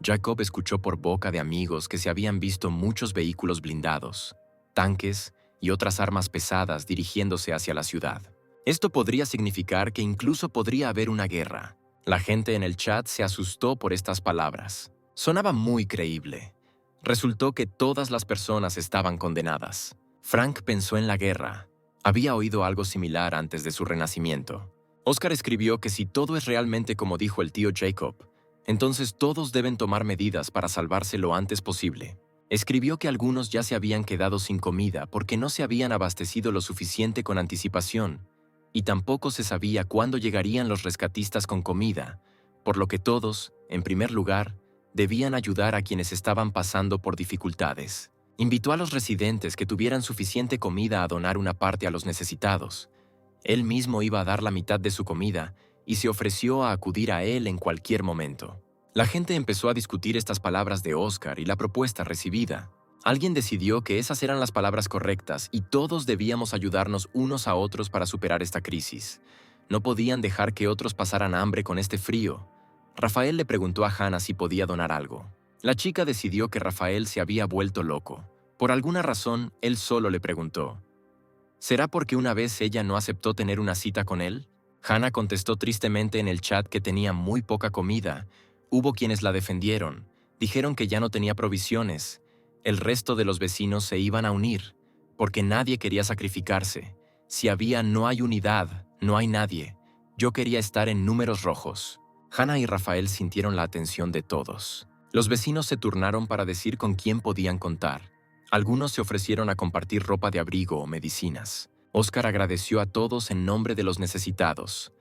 Jacob escuchó por boca de amigos que se habían visto muchos vehículos blindados, tanques y otras armas pesadas dirigiéndose hacia la ciudad. Esto podría significar que incluso podría haber una guerra. La gente en el chat se asustó por estas palabras. Sonaba muy creíble. Resultó que todas las personas estaban condenadas. Frank pensó en la guerra. Había oído algo similar antes de su renacimiento. Oscar escribió que si todo es realmente como dijo el tío Jacob, entonces todos deben tomar medidas para salvarse lo antes posible. Escribió que algunos ya se habían quedado sin comida porque no se habían abastecido lo suficiente con anticipación, y tampoco se sabía cuándo llegarían los rescatistas con comida, por lo que todos, en primer lugar, debían ayudar a quienes estaban pasando por dificultades. Invitó a los residentes que tuvieran suficiente comida a donar una parte a los necesitados. Él mismo iba a dar la mitad de su comida y se ofreció a acudir a él en cualquier momento. La gente empezó a discutir estas palabras de Oscar y la propuesta recibida. Alguien decidió que esas eran las palabras correctas y todos debíamos ayudarnos unos a otros para superar esta crisis. No podían dejar que otros pasaran hambre con este frío. Rafael le preguntó a Hannah si podía donar algo. La chica decidió que Rafael se había vuelto loco. Por alguna razón, él solo le preguntó: ¿será porque una vez ella no aceptó tener una cita con él? Hannah contestó tristemente en el chat que tenía muy poca comida. Hubo quienes la defendieron, dijeron que ya no tenía provisiones. El resto de los vecinos se iban a unir, porque nadie quería sacrificarse. Si había no hay unidad, no hay nadie. Yo quería estar en números rojos. Hannah y Rafael sintieron la atención de todos. Los vecinos se turnaron para decir con quién podían contar. Algunos se ofrecieron a compartir ropa de abrigo o medicinas. Oscar agradeció a todos en nombre de los necesitados.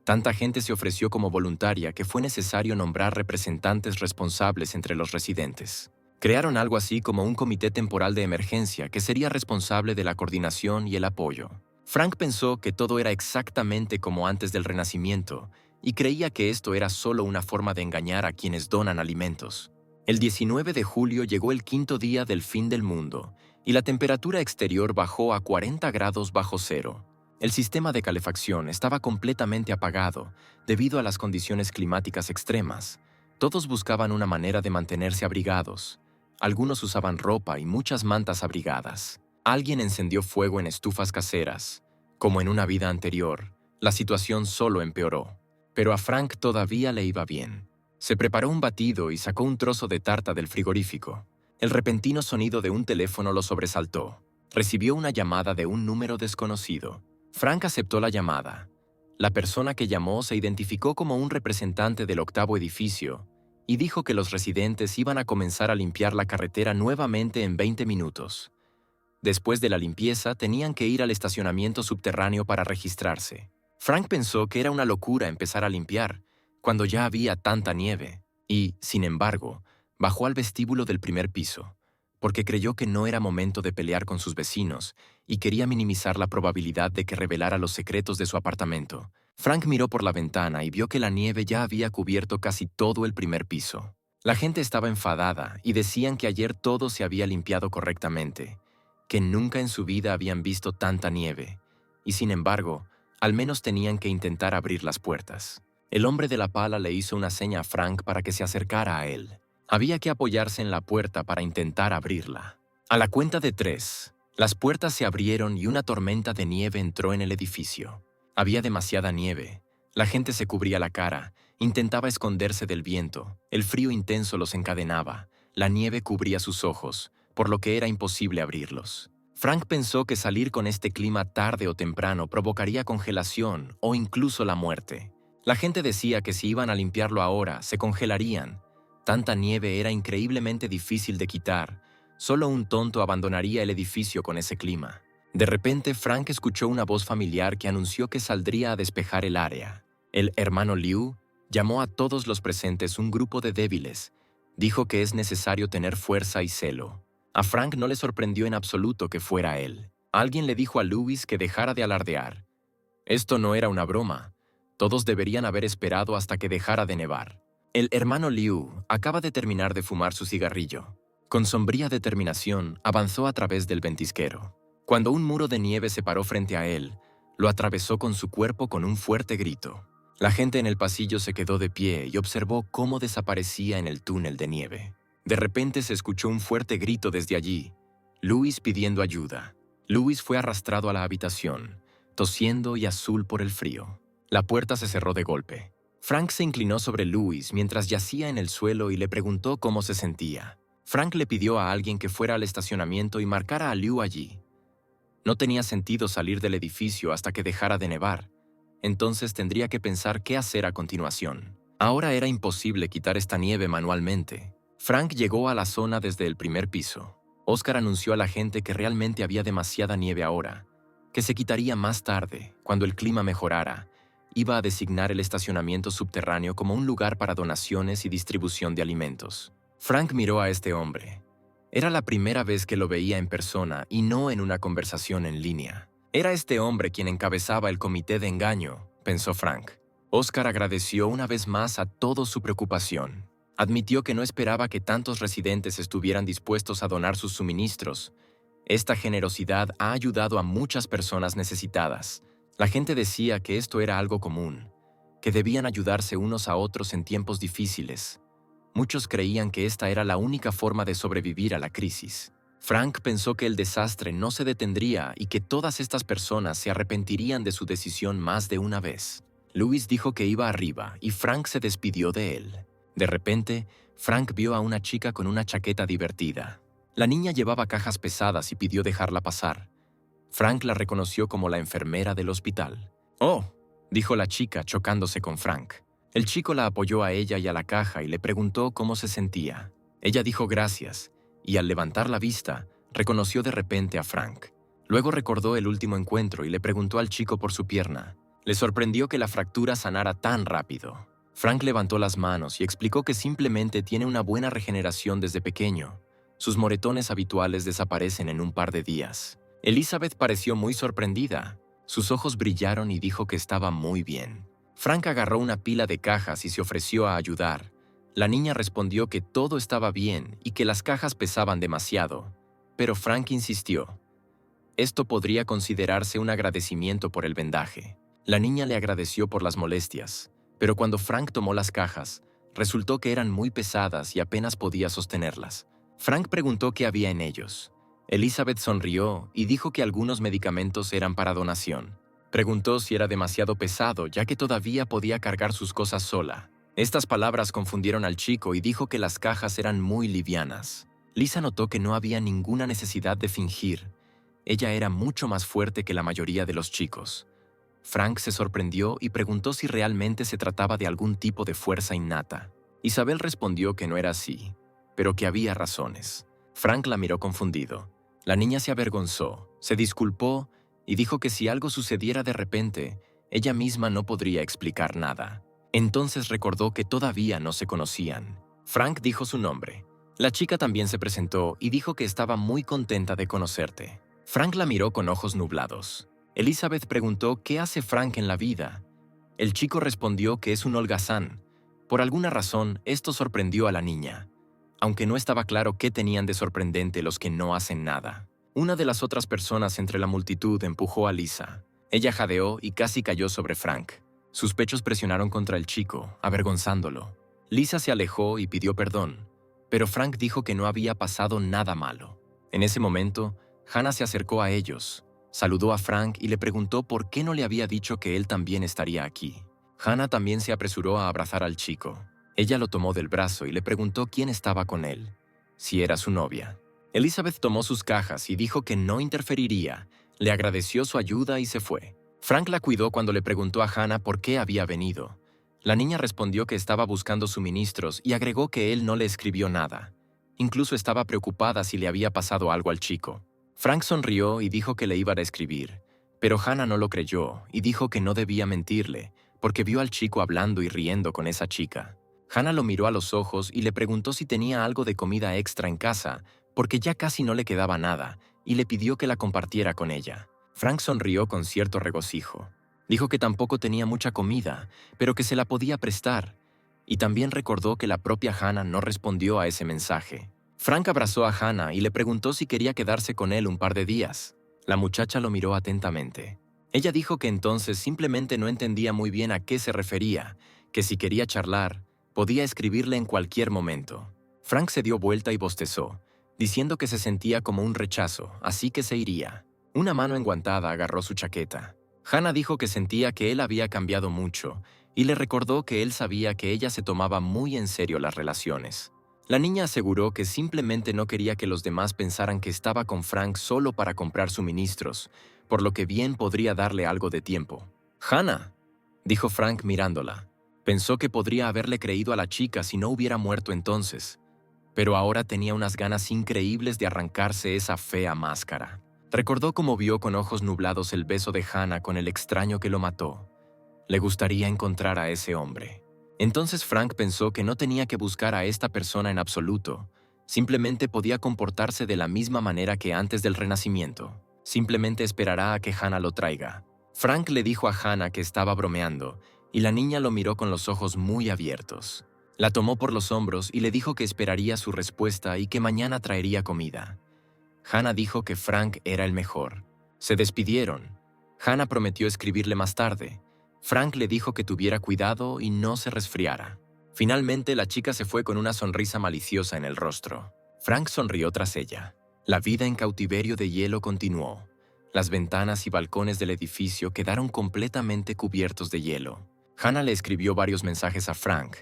Tanta gente se ofreció como voluntaria que fue necesario nombrar representantes responsables entre los residentes. Crearon algo así como un comité temporal de emergencia que sería responsable de la coordinación y el apoyo. Frank pensó que todo era exactamente como antes del Renacimiento y creía que esto era solo una forma de engañar a quienes donan alimentos. El 19 de julio llegó el quinto día del fin del mundo y la temperatura exterior bajó a 40 grados bajo cero. El sistema de calefacción estaba completamente apagado debido a las condiciones climáticas extremas. Todos buscaban una manera de mantenerse abrigados. Algunos usaban ropa y muchas mantas abrigadas. Alguien encendió fuego en estufas caseras. Como en una vida anterior, la situación solo empeoró. Pero a Frank todavía le iba bien. Se preparó un batido y sacó un trozo de tarta del frigorífico. El repentino sonido de un teléfono lo sobresaltó. Recibió una llamada de un número desconocido. Frank aceptó la llamada. La persona que llamó se identificó como un representante del octavo edificio y dijo que los residentes iban a comenzar a limpiar la carretera nuevamente en 20 minutos. Después de la limpieza, tenían que ir al estacionamiento subterráneo para registrarse. Frank pensó que era una locura empezar a limpiar, cuando ya había tanta nieve, y, sin embargo, bajó al vestíbulo del primer piso, porque creyó que no era momento de pelear con sus vecinos y quería minimizar la probabilidad de que revelara los secretos de su apartamento. Frank miró por la ventana y vio que la nieve ya había cubierto casi todo el primer piso. La gente estaba enfadada y decían que ayer todo se había limpiado correctamente, que nunca en su vida habían visto tanta nieve, y sin embargo, al menos tenían que intentar abrir las puertas. El hombre de la pala le hizo una seña a Frank para que se acercara a él. Había que apoyarse en la puerta para intentar abrirla. A la cuenta de 3, las puertas se abrieron y una tormenta de nieve entró en el edificio. Había demasiada nieve. La gente se cubría la cara, intentaba esconderse del viento. El frío intenso los encadenaba. La nieve cubría sus ojos, por lo que era imposible abrirlos. Frank pensó que salir con este clima tarde o temprano provocaría congelación o incluso la muerte. La gente decía que si iban a limpiarlo ahora, se congelarían. Tanta nieve era increíblemente difícil de quitar. Solo un tonto abandonaría el edificio con ese clima. De repente, Frank escuchó una voz familiar que anunció que saldría a despejar el área. El hermano Liu llamó a todos los presentes un grupo de débiles. Dijo que es necesario tener fuerza y celo. A Frank no le sorprendió en absoluto que fuera él. Alguien le dijo a Louis que dejara de alardear. Esto no era una broma. Todos deberían haber esperado hasta que dejara de nevar. El hermano Liu acaba de terminar de fumar su cigarrillo. Con sombría determinación, avanzó a través del ventisquero. Cuando un muro de nieve se paró frente a él, lo atravesó con su cuerpo con un fuerte grito. La gente en el pasillo se quedó de pie y observó cómo desaparecía en el túnel de nieve. De repente se escuchó un fuerte grito desde allí. Louis pidiendo ayuda. Louis fue arrastrado a la habitación, tosiendo y azul por el frío. La puerta se cerró de golpe. Frank se inclinó sobre Louis mientras yacía en el suelo y le preguntó cómo se sentía. Frank le pidió a alguien que fuera al estacionamiento y marcara a Liu allí. No tenía sentido salir del edificio hasta que dejara de nevar. Entonces tendría que pensar qué hacer a continuación. Ahora era imposible quitar esta nieve manualmente. Frank llegó a la zona desde el primer piso. Oscar anunció a la gente que realmente había demasiada nieve ahora, que se quitaría más tarde, cuando el clima mejorara. Iba a designar el estacionamiento subterráneo como un lugar para donaciones y distribución de alimentos. Frank miró a este hombre. Era la primera vez que lo veía en persona y no en una conversación en línea. Era este hombre quien encabezaba el comité de engaño, pensó Frank. Oscar agradeció una vez más a todos su preocupación. Admitió que no esperaba que tantos residentes estuvieran dispuestos a donar sus suministros. Esta generosidad ha ayudado a muchas personas necesitadas. La gente decía que esto era algo común, que debían ayudarse unos a otros en tiempos difíciles. Muchos creían que esta era la única forma de sobrevivir a la crisis. Frank pensó que el desastre no se detendría y que todas estas personas se arrepentirían de su decisión más de una vez. Louis dijo que iba arriba y Frank se despidió de él. De repente, Frank vio a una chica con una chaqueta divertida. La niña llevaba cajas pesadas y pidió dejarla pasar. Frank la reconoció como la enfermera del hospital. «Oh», dijo la chica chocándose con Frank. El chico la apoyó a ella y a la caja y le preguntó cómo se sentía. Ella dijo gracias, y al levantar la vista, reconoció de repente a Frank. Luego recordó el último encuentro y le preguntó al chico por su pierna. Le sorprendió que la fractura sanara tan rápido. Frank levantó las manos y explicó que simplemente tiene una buena regeneración desde pequeño. Sus moretones habituales desaparecen en un par de días. Elizabeth pareció muy sorprendida. Sus ojos brillaron y dijo que estaba muy bien. Frank agarró una pila de cajas y se ofreció a ayudar. La niña respondió que todo estaba bien y que las cajas pesaban demasiado, pero Frank insistió. Esto podría considerarse un agradecimiento por el vendaje. La niña le agradeció por las molestias, pero cuando Frank tomó las cajas, resultó que eran muy pesadas y apenas podía sostenerlas. Frank preguntó qué había en ellos. Elizabeth sonrió y dijo que algunos medicamentos eran para donación. Preguntó si era demasiado pesado, ya que todavía podía cargar sus cosas sola. Estas palabras confundieron al chico y dijo que las cajas eran muy livianas. Lisa notó que no había ninguna necesidad de fingir. Ella era mucho más fuerte que la mayoría de los chicos. Frank se sorprendió y preguntó si realmente se trataba de algún tipo de fuerza innata. Isabel respondió que no era así, pero que había razones. Frank la miró confundido. La niña se avergonzó, se disculpó y dijo que si algo sucediera de repente, ella misma no podría explicar nada. Entonces recordó que todavía no se conocían. Frank dijo su nombre. La chica también se presentó y dijo que estaba muy contenta de conocerte. Frank la miró con ojos nublados. Elizabeth preguntó qué hace Frank en la vida. El chico respondió que es un holgazán. Por alguna razón, esto sorprendió a la niña, aunque no estaba claro qué tenían de sorprendente los que no hacen nada. Una de las otras personas entre la multitud empujó a Lisa. Ella jadeó y casi cayó sobre Frank. Sus pechos presionaron contra el chico, avergonzándolo. Lisa se alejó y pidió perdón, pero Frank dijo que no había pasado nada malo. En ese momento, Hannah se acercó a ellos, saludó a Frank y le preguntó por qué no le había dicho que él también estaría aquí. Hannah también se apresuró a abrazar al chico. Ella lo tomó del brazo y le preguntó quién estaba con él, si era su novia. Elizabeth tomó sus cajas y dijo que no interferiría, le agradeció su ayuda y se fue. Frank la cuidó cuando le preguntó a Hannah por qué había venido. La niña respondió que estaba buscando suministros y agregó que él no le escribió nada. Incluso estaba preocupada si le había pasado algo al chico. Frank sonrió y dijo que le iba a escribir, pero Hannah no lo creyó y dijo que no debía mentirle, porque vio al chico hablando y riendo con esa chica. Hannah lo miró a los ojos y le preguntó si tenía algo de comida extra en casa, porque ya casi no le quedaba nada, y le pidió que la compartiera con ella. Frank sonrió con cierto regocijo. Dijo que tampoco tenía mucha comida, pero que se la podía prestar, y también recordó que la propia Hannah no respondió a ese mensaje. Frank abrazó a Hannah y le preguntó si quería quedarse con él un par de días. La muchacha lo miró atentamente. Ella dijo que entonces simplemente no entendía muy bien a qué se refería, que si quería charlar, podía escribirle en cualquier momento. Frank se dio vuelta y bostezó, diciendo que se sentía como un rechazo, así que se iría. Una mano enguantada agarró su chaqueta. Hannah dijo que sentía que él había cambiado mucho y le recordó que él sabía que ella se tomaba muy en serio las relaciones. La niña aseguró que simplemente no quería que los demás pensaran que estaba con Frank solo para comprar suministros, por lo que bien podría darle algo de tiempo. «Hannah», dijo Frank mirándola. Pensó que podría haberle creído a la chica si no hubiera muerto entonces, pero ahora tenía unas ganas increíbles de arrancarse esa fea máscara. Recordó cómo vio con ojos nublados el beso de Hannah con el extraño que lo mató. Le gustaría encontrar a ese hombre. Entonces Frank pensó que no tenía que buscar a esta persona en absoluto. Simplemente podía comportarse de la misma manera que antes del renacimiento. Simplemente esperará a que Hannah lo traiga. Frank le dijo a Hannah que estaba bromeando, y la niña lo miró con los ojos muy abiertos. La tomó por los hombros y le dijo que esperaría su respuesta y que mañana traería comida. Hannah dijo que Frank era el mejor. Se despidieron. Hannah prometió escribirle más tarde. Frank le dijo que tuviera cuidado y no se resfriara. Finalmente, la chica se fue con una sonrisa maliciosa en el rostro. Frank sonrió tras ella. La vida en cautiverio de hielo continuó. Las ventanas y balcones del edificio quedaron completamente cubiertos de hielo. Hannah le escribió varios mensajes a Frank.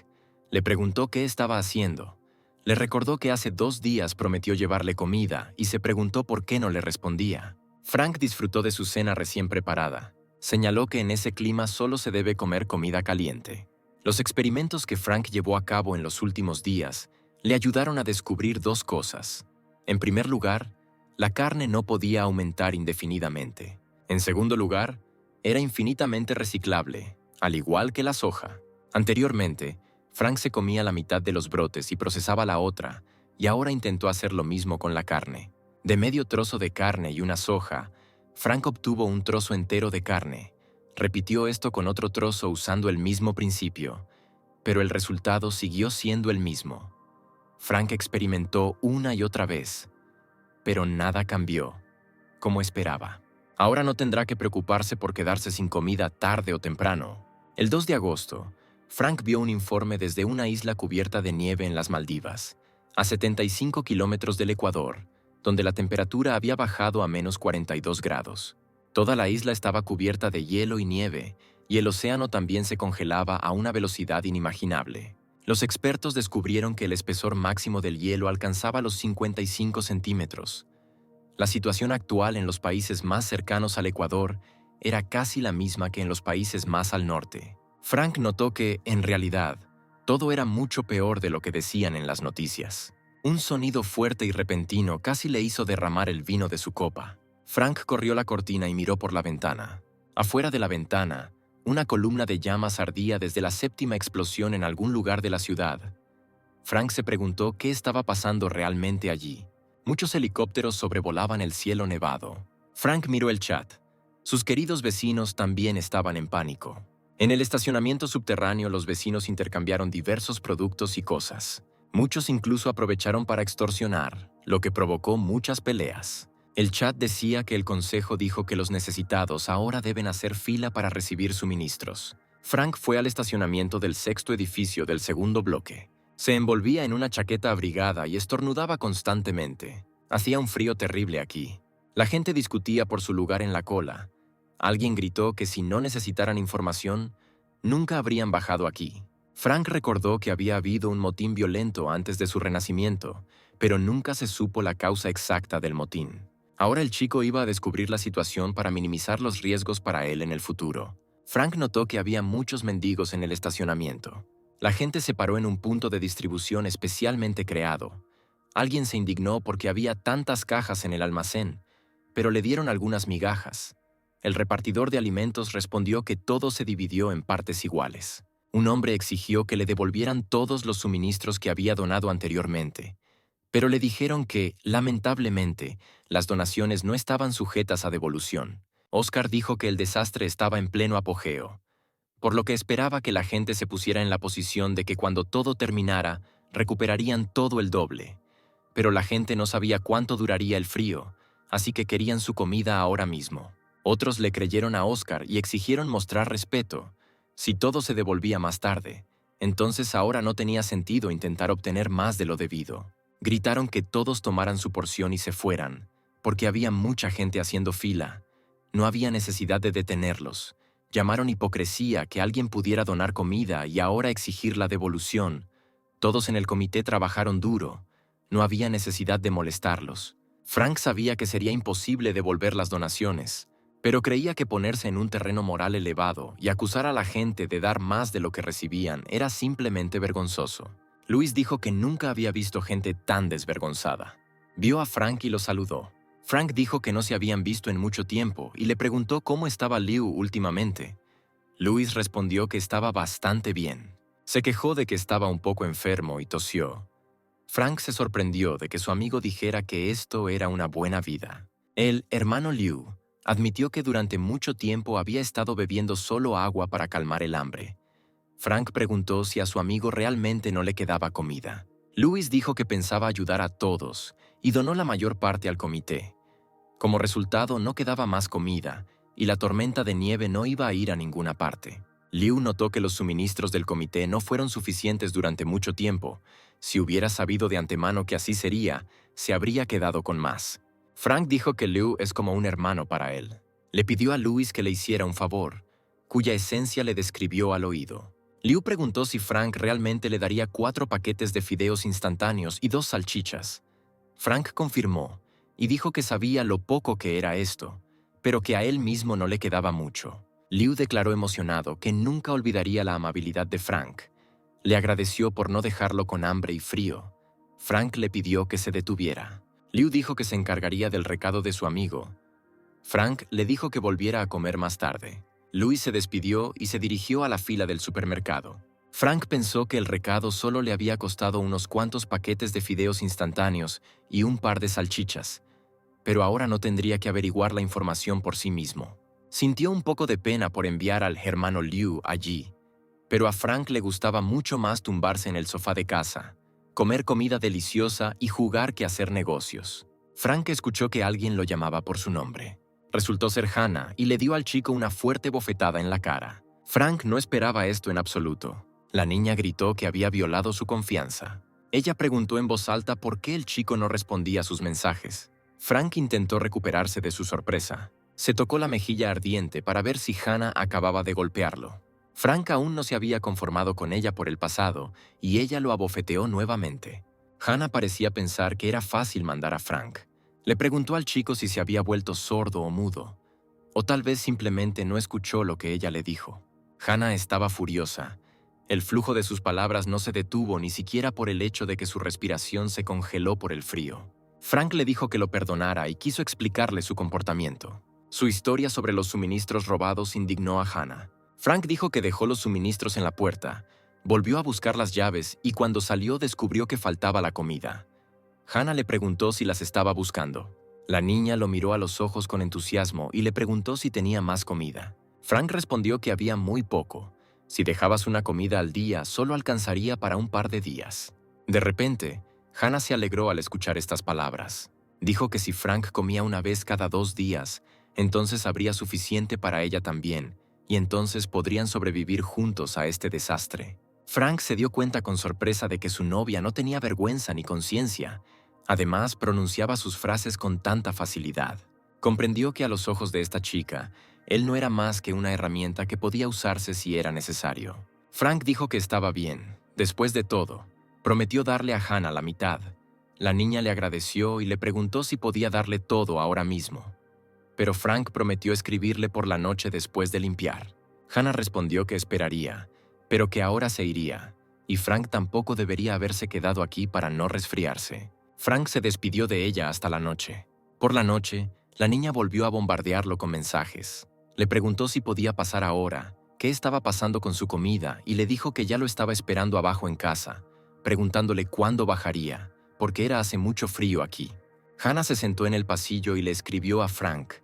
Le preguntó qué estaba haciendo. Le recordó que hace 2 días prometió llevarle comida y se preguntó por qué no le respondía. Frank disfrutó de su cena recién preparada. Señaló que en ese clima solo se debe comer comida caliente. Los experimentos que Frank llevó a cabo en los últimos días le ayudaron a descubrir 2 cosas. En primer lugar, la carne no podía aumentar indefinidamente. En segundo lugar, era infinitamente reciclable, al igual que la soja. Anteriormente, Frank se comía la mitad de los brotes y procesaba la otra, y ahora intentó hacer lo mismo con la carne. De medio trozo de carne y una soja, Frank obtuvo un trozo entero de carne. Repitió esto con otro trozo usando el mismo principio, pero el resultado siguió siendo el mismo. Frank experimentó una y otra vez, pero nada cambió, como esperaba. Ahora no tendrá que preocuparse por quedarse sin comida tarde o temprano. El 2 de agosto, Frank vio un informe desde una isla cubierta de nieve en las Maldivas, a 75 kilómetros del Ecuador, donde la temperatura había bajado a menos 42 grados. Toda la isla estaba cubierta de hielo y nieve, y el océano también se congelaba a una velocidad inimaginable. Los expertos descubrieron que el espesor máximo del hielo alcanzaba los 55 centímetros. La situación actual en los países más cercanos al Ecuador era casi la misma que en los países más al norte. Frank notó que, en realidad, todo era mucho peor de lo que decían en las noticias. Un sonido fuerte y repentino casi le hizo derramar el vino de su copa. Frank corrió la cortina y miró por la ventana. Afuera de la ventana, una columna de llamas ardía desde la séptima explosión en algún lugar de la ciudad. Frank se preguntó qué estaba pasando realmente allí. Muchos helicópteros sobrevolaban el cielo nevado. Frank miró el chat. Sus queridos vecinos también estaban en pánico. En el estacionamiento subterráneo, los vecinos intercambiaron diversos productos y cosas. Muchos incluso aprovecharon para extorsionar, lo que provocó muchas peleas. El chat decía que el consejo dijo que los necesitados ahora deben hacer fila para recibir suministros. Frank fue al estacionamiento del sexto edificio del segundo bloque. Se envolvía en una chaqueta abrigada y estornudaba constantemente. Hacía un frío terrible aquí. La gente discutía por su lugar en la cola. Alguien gritó que si no necesitaran información, nunca habrían bajado aquí. Frank recordó que había habido un motín violento antes de su renacimiento, pero nunca se supo la causa exacta del motín. Ahora el chico iba a descubrir la situación para minimizar los riesgos para él en el futuro. Frank notó que había muchos mendigos en el estacionamiento. La gente se paró en un punto de distribución especialmente creado. Alguien se indignó porque había tantas cajas en el almacén, pero le dieron algunas migajas. El repartidor de alimentos respondió que todo se dividió en partes iguales. Un hombre exigió que le devolvieran todos los suministros que había donado anteriormente, pero le dijeron que, lamentablemente, las donaciones no estaban sujetas a devolución. Oscar dijo que el desastre estaba en pleno apogeo, por lo que esperaba que la gente se pusiera en la posición de que cuando todo terminara, recuperarían todo el doble. Pero la gente no sabía cuánto duraría el frío, así que querían su comida ahora mismo. Otros le creyeron a Oscar y exigieron mostrar respeto. Si todo se devolvía más tarde, entonces ahora no tenía sentido intentar obtener más de lo debido. Gritaron que todos tomaran su porción y se fueran, porque había mucha gente haciendo fila. No había necesidad de detenerlos. Llamaron hipocresía que alguien pudiera donar comida y ahora exigir la devolución. Todos en el comité trabajaron duro. No había necesidad de molestarlos. Frank sabía que sería imposible devolver las donaciones, pero creía que ponerse en un terreno moral elevado y acusar a la gente de dar más de lo que recibían era simplemente vergonzoso. Luis dijo que nunca había visto gente tan desvergonzada. Vio a Frank y lo saludó. Frank dijo que no se habían visto en mucho tiempo y le preguntó cómo estaba Liu últimamente. Luis respondió que estaba bastante bien. Se quejó de que estaba un poco enfermo y tosió. Frank se sorprendió de que su amigo dijera que esto era una buena vida. El hermano Liu admitió que durante mucho tiempo había estado bebiendo solo agua para calmar el hambre. Frank preguntó si a su amigo realmente no le quedaba comida. Luis dijo que pensaba ayudar a todos y donó la mayor parte al comité. Como resultado, no quedaba más comida y la tormenta de nieve no iba a ir a ninguna parte. Liu notó que los suministros del comité no fueron suficientes durante mucho tiempo. Si hubiera sabido de antemano que así sería, se habría quedado con más. Frank dijo que Liu es como un hermano para él. Le pidió a Luis que le hiciera un favor, cuya esencia le describió al oído. Liu preguntó si Frank realmente le daría 4 paquetes de fideos instantáneos y 2 salchichas. Frank confirmó y dijo que sabía lo poco que era esto, pero que a él mismo no le quedaba mucho. Liu declaró emocionado que nunca olvidaría la amabilidad de Frank. Le agradeció por no dejarlo con hambre y frío. Frank le pidió que se detuviera. Liu dijo que se encargaría del recado de su amigo. Frank le dijo que volviera a comer más tarde. Luis se despidió y se dirigió a la fila del supermercado. Frank pensó que el recado solo le había costado unos cuantos paquetes de fideos instantáneos y un par de salchichas, pero ahora no tendría que averiguar la información por sí mismo. Sintió un poco de pena por enviar al hermano Liu allí, pero a Frank le gustaba mucho más tumbarse en el sofá de casa, comer comida deliciosa y jugar que hacer negocios. Frank escuchó que alguien lo llamaba por su nombre. Resultó ser Hannah y le dio al chico una fuerte bofetada en la cara. Frank no esperaba esto en absoluto. La niña gritó que había violado su confianza. Ella preguntó en voz alta por qué el chico no respondía a sus mensajes. Frank intentó recuperarse de su sorpresa. Se tocó la mejilla ardiente para ver si Hannah acababa de golpearlo. Frank aún no se había conformado con ella por el pasado y ella lo abofeteó nuevamente. Hannah parecía pensar que era fácil mandar a Frank. Le preguntó al chico si se había vuelto sordo o mudo, o tal vez simplemente no escuchó lo que ella le dijo. Hannah estaba furiosa. El flujo de sus palabras no se detuvo ni siquiera por el hecho de que su respiración se congeló por el frío. Frank le dijo que lo perdonara y quiso explicarle su comportamiento. Su historia sobre los suministros robados indignó a Hannah. Frank dijo que dejó los suministros en la puerta, volvió a buscar las llaves y cuando salió descubrió que faltaba la comida. Hannah le preguntó si las estaba buscando. La niña lo miró a los ojos con entusiasmo y le preguntó si tenía más comida. Frank respondió que había muy poco. Si dejabas una comida al día, solo alcanzaría para un par de días. De repente, Hannah se alegró al escuchar estas palabras. Dijo que si Frank comía una vez cada 2 días, entonces habría suficiente para ella también, y entonces podrían sobrevivir juntos a este desastre. Frank se dio cuenta con sorpresa de que su novia no tenía vergüenza ni conciencia. Además, pronunciaba sus frases con tanta facilidad. Comprendió que a los ojos de esta chica, él no era más que una herramienta que podía usarse si era necesario. Frank dijo que estaba bien. Después de todo, prometió darle a Hannah la mitad. La niña le agradeció y le preguntó si podía darle todo ahora mismo. Pero Frank prometió escribirle por la noche después de limpiar. Hannah respondió que esperaría, pero que ahora se iría, y Frank tampoco debería haberse quedado aquí para no resfriarse. Frank se despidió de ella hasta la noche. Por la noche, la niña volvió a bombardearlo con mensajes. Le preguntó si podía pasar ahora, qué estaba pasando con su comida y le dijo que ya lo estaba esperando abajo en casa, preguntándole cuándo bajaría, porque era hace mucho frío aquí. Hannah se sentó en el pasillo y le escribió a Frank,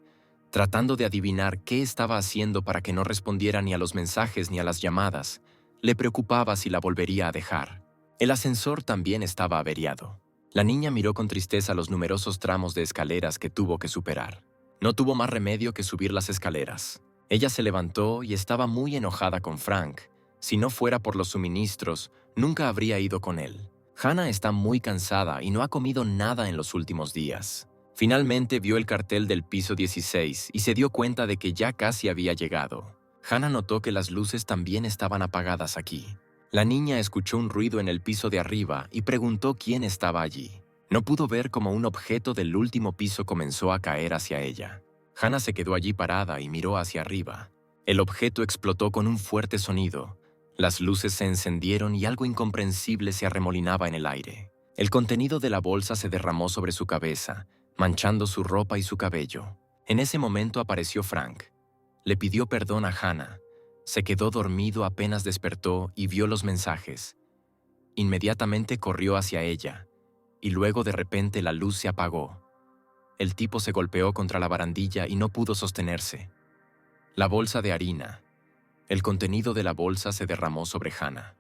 tratando de adivinar qué estaba haciendo para que no respondiera ni a los mensajes ni a las llamadas. Le preocupaba si la volvería a dejar. El ascensor también estaba averiado. La niña miró con tristeza los numerosos tramos de escaleras que tuvo que superar. No tuvo más remedio que subir las escaleras. Ella se levantó y estaba muy enojada con Frank. Si no fuera por los suministros, nunca habría ido con él. Hannah está muy cansada y no ha comido nada en los últimos días. Finalmente vio el cartel del piso 16 y se dio cuenta de que ya casi había llegado. Hannah notó que las luces también estaban apagadas aquí. La niña escuchó un ruido en el piso de arriba y preguntó quién estaba allí. No pudo ver cómo un objeto del último piso comenzó a caer hacia ella. Hannah se quedó allí parada y miró hacia arriba. El objeto explotó con un fuerte sonido. Las luces se encendieron y algo incomprensible se arremolinaba en el aire. El contenido de la bolsa se derramó sobre su cabeza, manchando su ropa y su cabello. En ese momento apareció Frank. Le pidió perdón a Hannah. Se quedó dormido apenas despertó y vio los mensajes. Inmediatamente corrió hacia ella, y luego de repente la luz se apagó. El tipo se golpeó contra la barandilla y no pudo sostenerse. La bolsa de harina. El contenido de la bolsa se derramó sobre Hannah.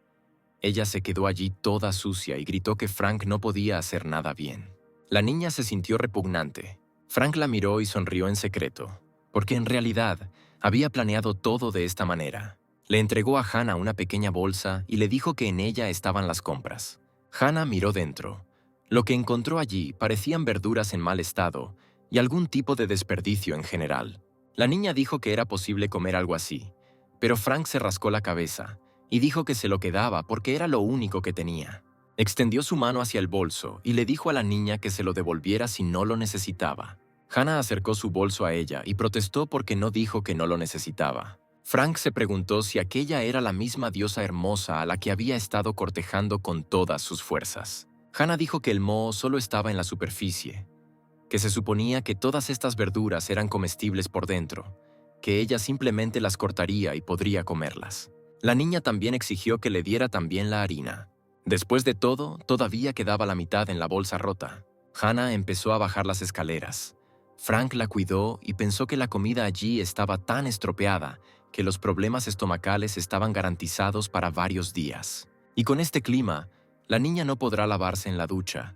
Ella se quedó allí toda sucia y gritó que Frank no podía hacer nada bien. La niña se sintió repugnante. Frank la miró y sonrió en secreto, porque en realidad había planeado todo de esta manera. Le entregó a Hannah una pequeña bolsa y le dijo que en ella estaban las compras. Hannah miró dentro. Lo que encontró allí parecían verduras en mal estado y algún tipo de desperdicio en general. La niña dijo que era posible comer algo así, pero Frank se rascó la cabeza y dijo que se lo quedaba porque era lo único que tenía. Extendió su mano hacia el bolso y le dijo a la niña que se lo devolviera si no lo necesitaba. Hannah acercó su bolso a ella y protestó porque no dijo que no lo necesitaba. Frank se preguntó si aquella era la misma diosa hermosa a la que había estado cortejando con todas sus fuerzas. Hannah dijo que el moho solo estaba en la superficie, que se suponía que todas estas verduras eran comestibles por dentro, que ella simplemente las cortaría y podría comerlas. La niña también exigió que le diera también la harina. Después de todo, todavía quedaba la mitad en la bolsa rota. Hannah empezó a bajar las escaleras. Frank la cuidó y pensó que la comida allí estaba tan estropeada que los problemas estomacales estaban garantizados para varios días. Y con este clima, la niña no podrá lavarse en la ducha,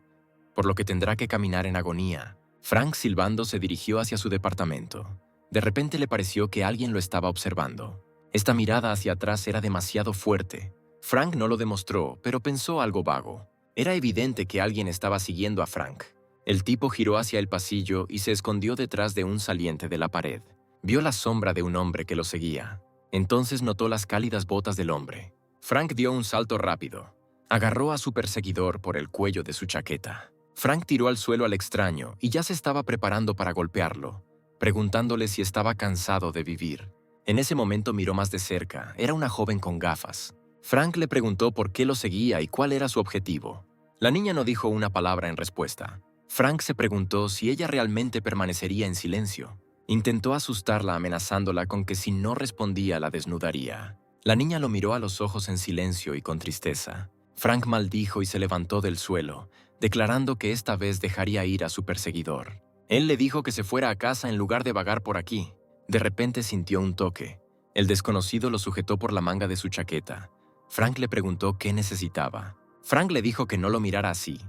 por lo que tendrá que caminar en agonía. Frank, silbando, se dirigió hacia su departamento. De repente le pareció que alguien lo estaba observando. Esta mirada hacia atrás era demasiado fuerte. Frank no lo demostró, pero pensó algo vago. Era evidente que alguien estaba siguiendo a Frank. El tipo giró hacia el pasillo y se escondió detrás de un saliente de la pared. Vio la sombra de un hombre que lo seguía. Entonces notó las cálidas botas del hombre. Frank dio un salto rápido. Agarró a su perseguidor por el cuello de su chaqueta. Frank tiró al suelo al extraño y ya se estaba preparando para golpearlo, preguntándole si estaba cansado de vivir. En ese momento miró más de cerca. Era una joven con gafas. Frank le preguntó por qué lo seguía y cuál era su objetivo. La niña no dijo una palabra en respuesta. Frank se preguntó si ella realmente permanecería en silencio. Intentó asustarla amenazándola con que si no respondía la desnudaría. La niña lo miró a los ojos en silencio y con tristeza. Frank maldijo y se levantó del suelo, declarando que esta vez dejaría ir a su perseguidor. Él le dijo que se fuera a casa en lugar de vagar por aquí. De repente sintió un toque. El desconocido lo sujetó por la manga de su chaqueta. Frank le preguntó qué necesitaba. Frank le dijo que no lo mirara así,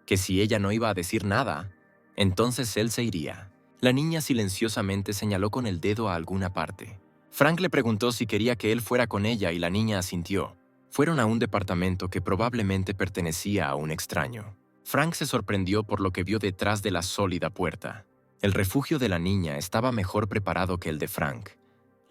que si ella no iba a decir nada, entonces él se iría. La niña silenciosamente señaló con el dedo a alguna parte. Frank le preguntó si quería que él fuera con ella y la niña asintió. Fueron a un departamento que probablemente pertenecía a un extraño. Frank se sorprendió por lo que vio detrás de la sólida puerta. El refugio de la niña estaba mejor preparado que el de Frank.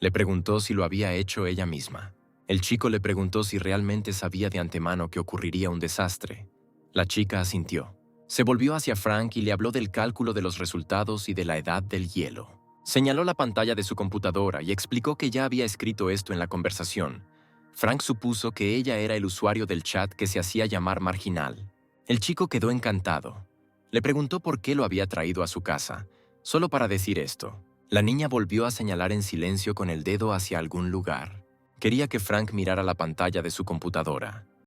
Le preguntó si lo había hecho ella misma. El chico le preguntó si realmente sabía de antemano que ocurriría un desastre. La chica asintió. Se volvió hacia Frank y le habló del cálculo de los resultados y de la edad del hielo. Señaló la pantalla de su computadora y explicó que ya había escrito esto en la conversación. Frank supuso que ella era el usuario del chat que se hacía llamar Marginal. El chico quedó encantado. Le preguntó por qué lo había traído a su casa, solo para decir esto. La niña volvió a señalar en silencio con el dedo hacia algún lugar. Quería que Frank mirara la pantalla de su computadora.